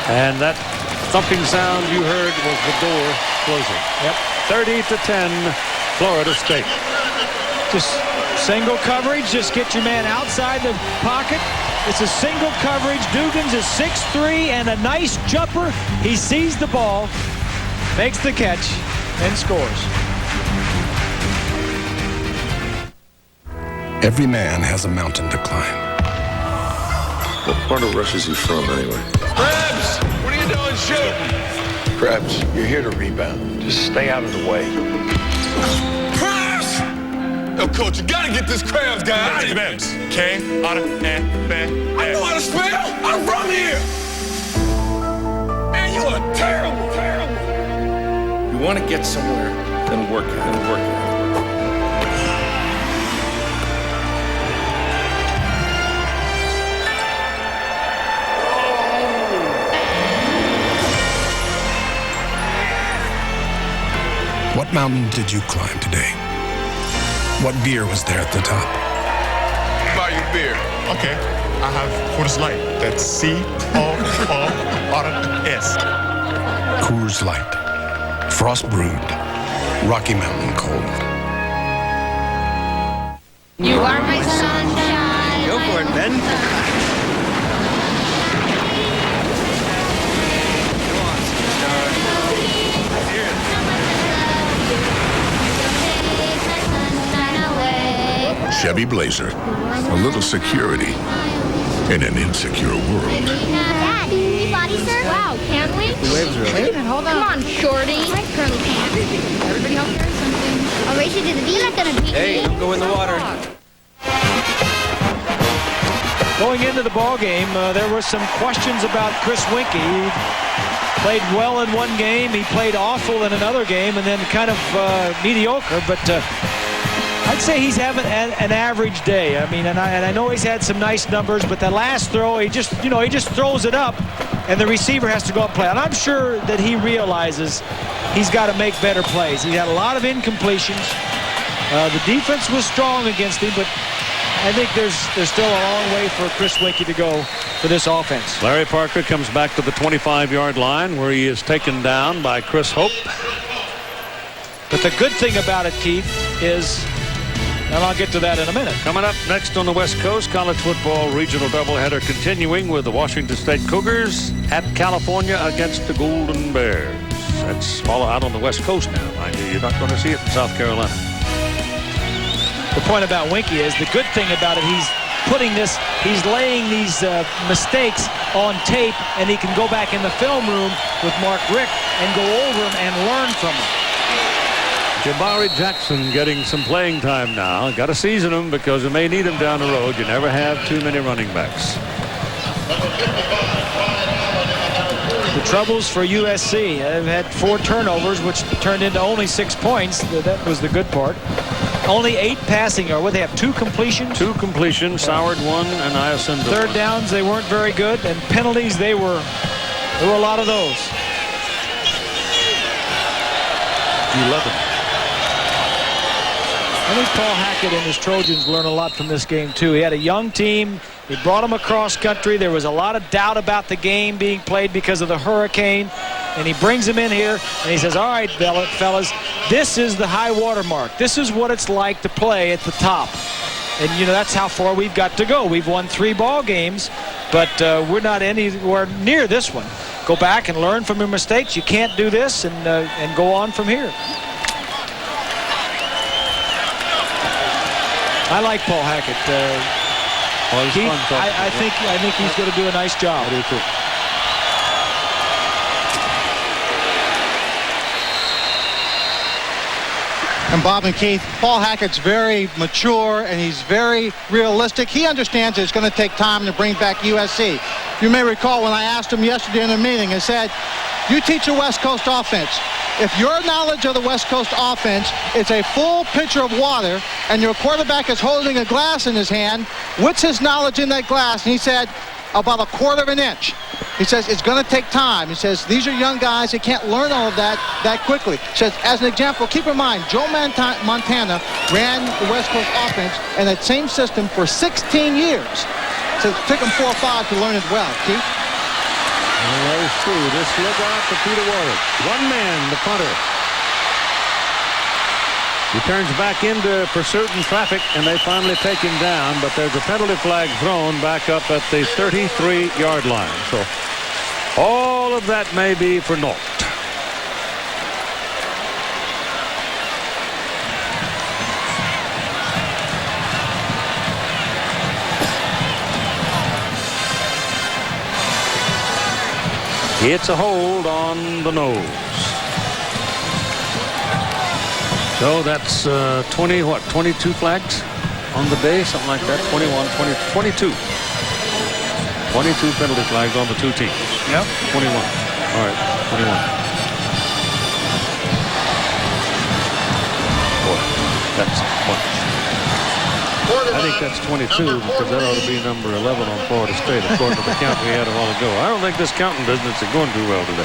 And that thumping sound you heard was the door closing. Yep. 30-10, Florida State. Just single coverage. Just get your man outside the pocket. It's a single coverage. Duggins is 6'3" and a nice jumper. He sees the ball, makes the catch, and scores. Every man has a mountain to climb. What part of Russia is he from, anyway? Krebs, what are you doing shooting? Krebs, you're here to rebound. Just stay out of the way. Krebs! Yo, coach, you gotta get this Krebs guy out of here. Krebs. K-R-F-B-S. I know how to spell. I'm from here. Man, you are terrible, terrible. You want to get somewhere, then work at it, work at it. What mountain did you climb today? What beer was there at the top? Buy you beer. Okay, I have Coors Light. That's C-O-O-R-S. Coors Light. Frost brewed. Rocky Mountain cold. You are my sunshine. Go for it, Ben. Chevy Blazer. A little security in an insecure world. Dad, can we body surf? Wow, can we? Wait a minute, hold on. Come on, shorty. I curly can. Everybody help carry something. I'll race you to the beach. You're not gonna beat me. Hey, don't go in the water. Going into the ball game, there were some questions about Chris Winkie. He played well in one game, he played awful in another game, and then kind of mediocre. But I'd say he's having an average day. I mean, and I know he's had some nice numbers, but that last throw, he just throws it up, and the receiver has to go up and play. And I'm sure that he realizes he's got to make better plays. He had a lot of incompletions. The defense was strong against him, but I think there's still a long way for Chris Winkie to go for this offense. Larry Parker comes back to the 25-yard line where he is taken down by Chris Hope. But the good thing about it, Keith, is, and I'll get to that in a minute. Coming up next on the West Coast, college football regional doubleheader continuing with the Washington State Cougars at California against the Golden Bears. That's all out on the West Coast now, mind you. You're not going to see it in South Carolina. The point about Winkie is the good thing about it, he's laying these mistakes on tape, and he can go back in the film room with Mark Richt and go over them and learn from them. Jabari Jackson getting some playing time now. Got to season him because you may need him down the road. You never have too many running backs. The troubles for USC. They've had 4 turnovers, which turned into only 6 points. That was the good part. Only 8 passing, or what, they have 2 completions? 2 completions, Soward 1 and Iacinda. Third downs, they weren't very good, and penalties, there were a lot of those. 11. I think Paul Hackett and his Trojans learn a lot from this game, too. He had a young team. He brought them across country. There was a lot of doubt about the game being played because of the hurricane. And he brings them in here, and he says, all right, fellas, this is the high water mark. This is what it's like to play at the top. And, you know, that's how far we've got to go. We've won 3 ball games, but we're not anywhere near this one. Go back and learn from your mistakes. You can't do this, and go on from here. I like Paul Hackett. I think he's going to do a nice job. I do too. And Bob and Keith, Paul Hackett's very mature and he's very realistic. He understands it's going to take time to bring back USC. You may recall when I asked him yesterday in a meeting, I said, you teach a West Coast offense. If your knowledge of the West Coast offense is a full pitcher of water and your quarterback is holding a glass in his hand, what's his knowledge in that glass? And he said, about 1/4 of an inch. He says, it's going to take time. He says, these are young guys. They can't learn all of that quickly. He says, as an example, keep in mind, Joe Montana ran the West Coast offense in that same system for 16 years. So it took him 4 or 5 to learn it well. Keith? There's 2. This look out for Peter Warrick. 1 man, the punter. He turns back into pursuit and traffic, and they finally take him down, but there's a penalty flag thrown back up at the 33-yard line. So all of that may be for naught. It's a hold on the nose. So that's 22 flags on the day, something like that. 22 penalty flags on the 2 teams. Yep. 21. All right, 21. Boy, that's much. I think that's 22 because that ought to be number 11 on Florida State, according to the count we had a while ago. I don't think this counting business is going too well today.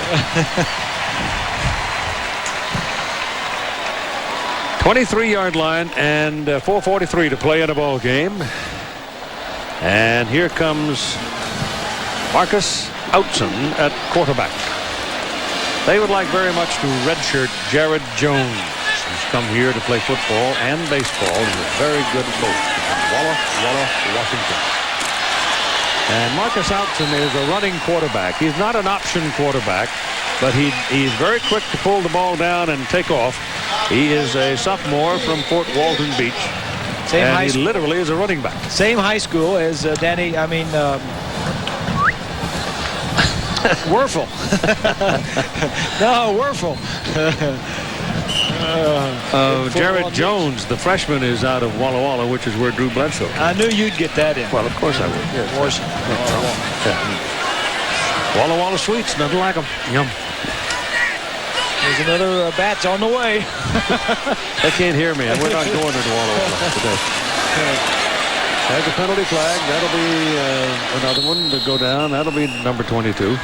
23-yard line and 4:43 to play in a ball game. And here comes Marcus Outson at quarterback. They would like very much to redshirt Jared Jones, who's come here to play football and baseball. He's very good at both. Walla, Washington. And Marcus Outson is a running quarterback. He's not an option quarterback, but he's very quick to pull the ball down and take off. He is a sophomore from Fort Walton Beach. And he literally is a running back. Same high school as Werfel. No, Werfel. Jared Jones, the freshman, is out of Walla Walla, which is where Drew Bledsoe came. I knew you'd get that in. Well, of course I would. Yes. Walla Walla sweets, nothing like them. Yum. There's another batch on the way. They can't hear me. We're not going to Walla Walla today. Has a penalty flag. That'll be another one to go down. That'll be number 22.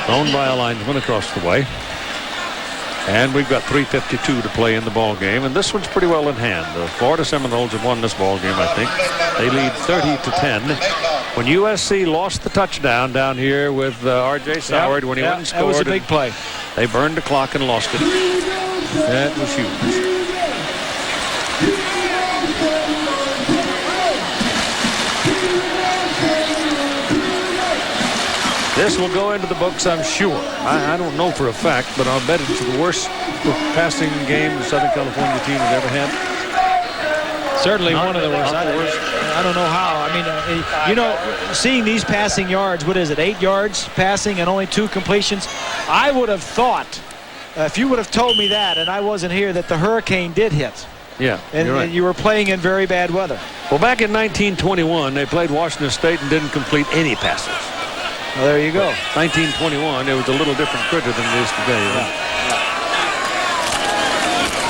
Owned by a linesman across the way. And we've got 3:52 to play in the ball game, and this one's pretty well in hand. The Florida Seminoles have won this ball game, I think. They lead 30-10. When USC lost the touchdown down here with R.J. Soward when he went and scored, that was a big play. They burned the clock and lost it. That was huge. This will go into the books, I'm sure. I don't know for a fact, but I'll bet it's the worst passing game the Southern California team has ever had. Certainly one of the worst. I don't know how. I mean, you know, seeing these passing yards, what is it, 8 yards passing and only 2 completions? I would have thought, if you would have told me that and I wasn't here, that the hurricane did hit. Yeah, and, you're right. And you were playing in very bad weather. Well, back in 1921, they played Washington State and didn't complete any passes. Well, there you go. 1921, it was a little different critter than it is today. Right?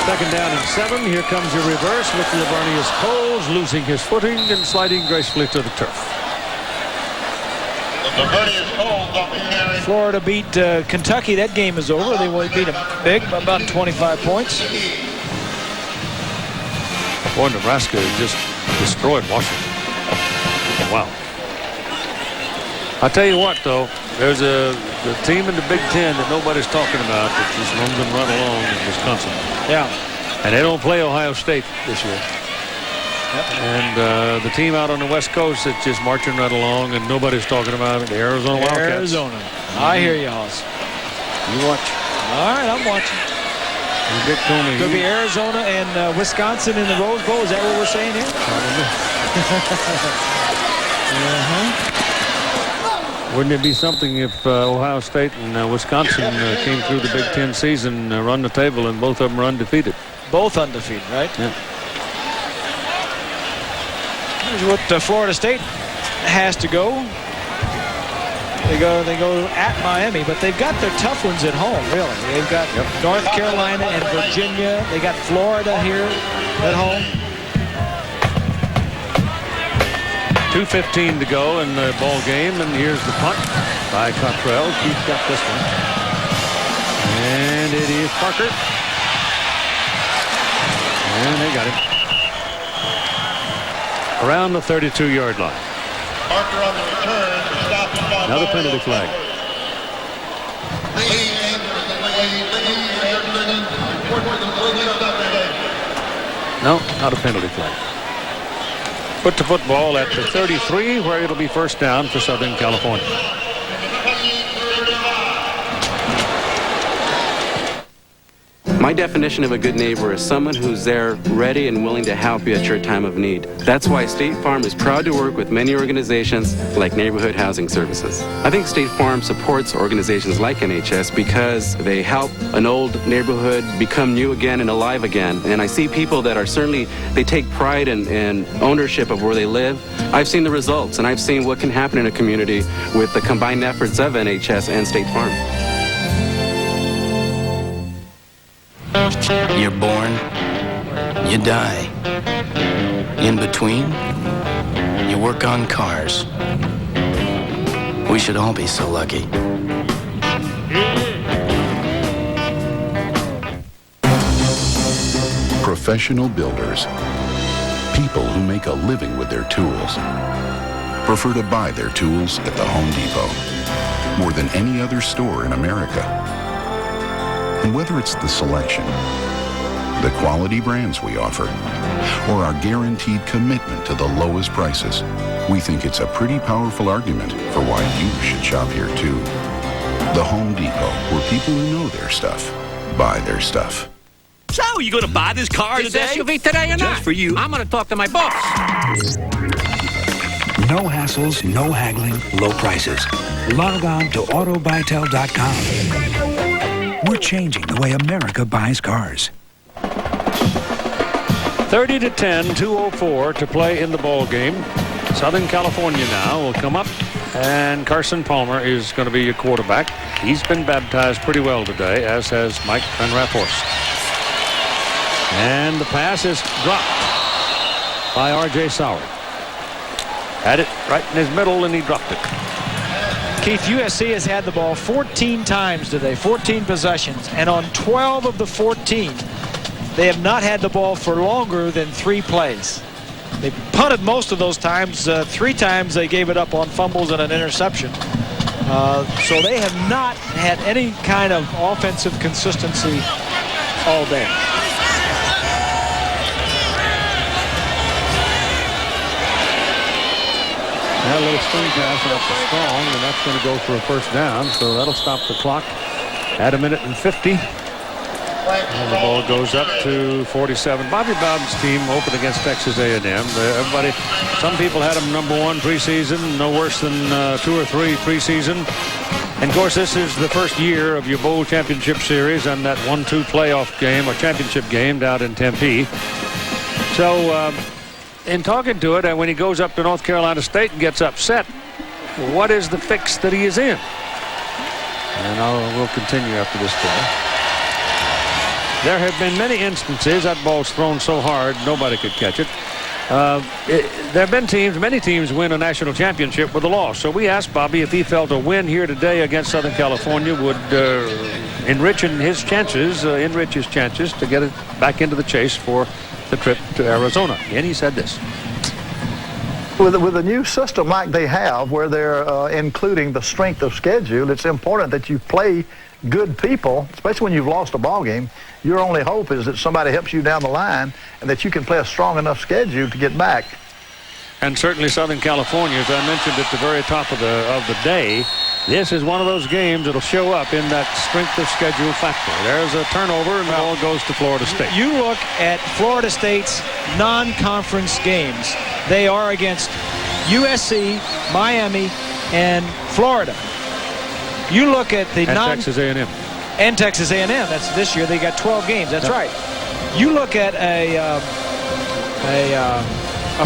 Second down and 7. Here comes your reverse with Lavernius Coles losing his footing and sliding gracefully to the turf. Florida beat Kentucky. That game is over. They beat them big by about 25 points. Boy, Nebraska just destroyed Washington. Wow. I'll tell you what, though, there's the team in the Big Ten that nobody's talking about that just runs them right along in Wisconsin. Yeah. And they don't play Ohio State this year. Yep. And the team out on the West Coast that's just marching right along and nobody's talking about it, the Arizona Wildcats. Arizona. I hear you, Hoss. You watch. All right, I'm watching. Dick told me. Could be Arizona and Wisconsin in the Rose Bowl. Is that what we're saying here? Wouldn't it be something if Ohio State and Wisconsin came through the Big Ten season, run the table, and both of them are undefeated? Both undefeated, right? Yeah. Here's what Florida State has to go. They go at Miami, but they've got their tough ones at home, really. They've got North Carolina and Virginia. They got Florida here at home. 2:15 to go in the ball game, and here's the punt by Cottrell. Keith got this one. And it is Parker. And they got him. Around the 32-yard line. Parker on the return, stopped by another penalty flag. No, not a penalty flag. Put the football at the 33, where it'll be first down for Southern California. My definition of a good neighbor is someone who's there ready and willing to help you at your time of need. That's why State Farm is proud to work with many organizations like Neighborhood Housing Services. I think State Farm supports organizations like NHS because they help an old neighborhood become new again and alive again. And I see people that are certainly, they take pride in ownership of where they live. I've seen the results, and I've seen what can happen in a community with the combined efforts of NHS and State Farm. You're born, you die. In between, you work on cars. We should all be so lucky. Professional builders, people who make a living with their tools, prefer to buy their tools at the Home Depot more than any other store in America. And whether it's the selection, the quality brands we offer, or our guaranteed commitment to the lowest prices, we think it's a pretty powerful argument for why you should shop here too. The Home Depot, where people who know their stuff buy their stuff. So, you gonna buy this car today? SUV today or not? Just for you. I'm gonna talk to my boss. No hassles, no haggling, low prices. Log on to autobytel.com. We're changing the way America buys cars. 30-10, 2:04 to play in the ball game. Southern California now will come up, and Carson Palmer is going to be your quarterback. He's been baptized pretty well today, as has Mike Van Rathhorst. And the pass is dropped by R.J. Sauer. Had it right in his middle, and he dropped it. Keith, USC has had the ball 14 times today, 14 possessions, and on 12 of the 14, they have not had the ball for longer than 3 plays. They punted most of those times. 3 times they gave it up on fumbles and an interception. So they have not had any kind of offensive consistency all day. Now a little swing pass off the Strong, and that's going to go for a first down. So that'll stop the clock at 1:50. And the ball goes up to 47. Bobby Bowden's team opened against Texas A&M. Some people had them #1 preseason, no worse than 2 or 3 preseason. And of course, this is the first year of your bowl championship series and that 1-2 playoff game or championship game down in Tempe. So in talking to it, and when he goes up to North Carolina State and gets upset, what is the fix that he is in? And we'll continue after this play. There have been many instances that ball's thrown so hard nobody could catch it. There have been many teams win a national championship with a loss. So we asked Bobby if he felt a win here today against Southern California would enrich his chances to get it back into the chase for the trip to Arizona. And he said this. With a new system like they have, where they're including the strength of schedule, it's important that you play good people, especially when you've lost a ball game. Your only hope is that somebody helps you down the line and that you can play a strong enough schedule to get back. And certainly Southern California, as I mentioned at the very top of the day, this is one of those games that'll show up in that strength of schedule factor. There's a turnover, and the ball goes to Florida State. You look at Florida State's non-conference games. They are against USC, Miami, and Florida. You look at the Texas A&M. And Texas A&M. That's this year. They got 12 games. That's right. You look at a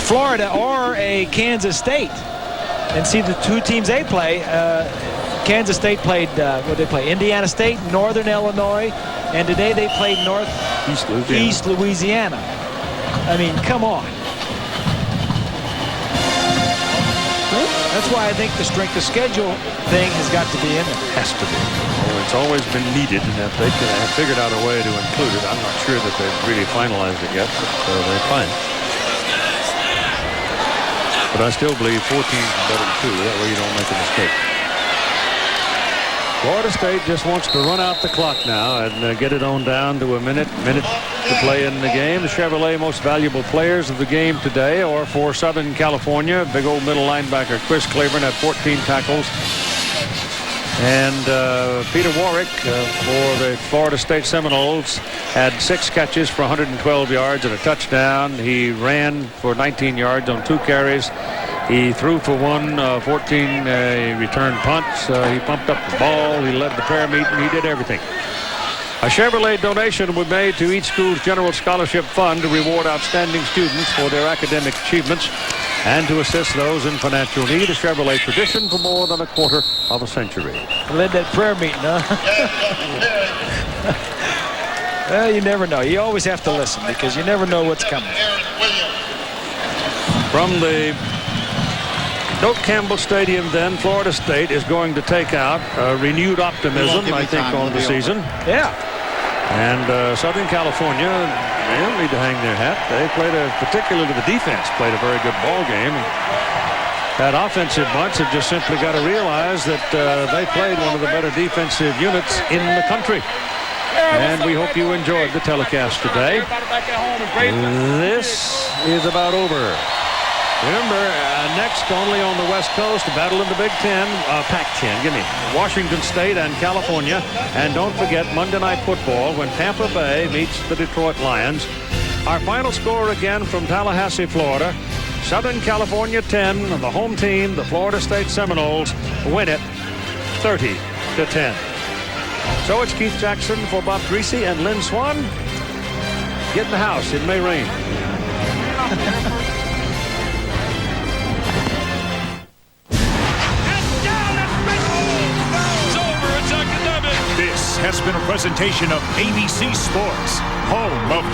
Florida or a Kansas State and see the 2 teams they play. Kansas State played, what did they play? Indiana State, Northern Illinois, and today they played East Louisiana. I mean, come on. That's why I think the strength of schedule thing has got to be in there. Has to be. Well, it's always been needed, and if they could have figured out a way to include it, I'm not sure that they've really finalized it yet, but they're fine. But I still believe 14 is better than 2. That way you don't make a mistake. Florida State just wants to run out the clock now and get it on down to a minute to play in the game. The Chevrolet most valuable players of the game today are for Southern California. Big old middle linebacker Chris Claiborne had 14 tackles. And Peter Warrick for the Florida State Seminoles had 6 catches for 112 yards and a touchdown. He ran for 19 yards on 2 carries. He threw for 14 return punts. He pumped up the ball. He led the prayer meeting. He did everything. A Chevrolet donation was made to each school's General Scholarship Fund to reward outstanding students for their academic achievements and to assist those in financial need. A Chevrolet tradition for more than a quarter of a century. Led that prayer meeting, huh? Well, you never know. You always have to listen because you never know what's coming. From the Doak Campbell Stadium, then, Florida State is going to take out renewed optimism, I think, on the season. Yeah. And Southern California, they don't need to hang their hat. They played particularly the defense, played a very good ball game. That offensive bunch have just simply got to realize that they played one of the better defensive units in the country. And we hope you enjoyed the telecast today. This is about over. Remember, next only on the West Coast, a battle in the Big Ten, Pac-10, give me Washington State and California. And don't forget Monday Night Football when Tampa Bay meets the Detroit Lions. Our final score again from Tallahassee, Florida. Southern California 10, the home team, the Florida State Seminoles, win it 30-10. So it's Keith Jackson for Bob Greasy and Lynn Swan. Get in the house. It may rain. This has been a presentation of ABC Sports, home of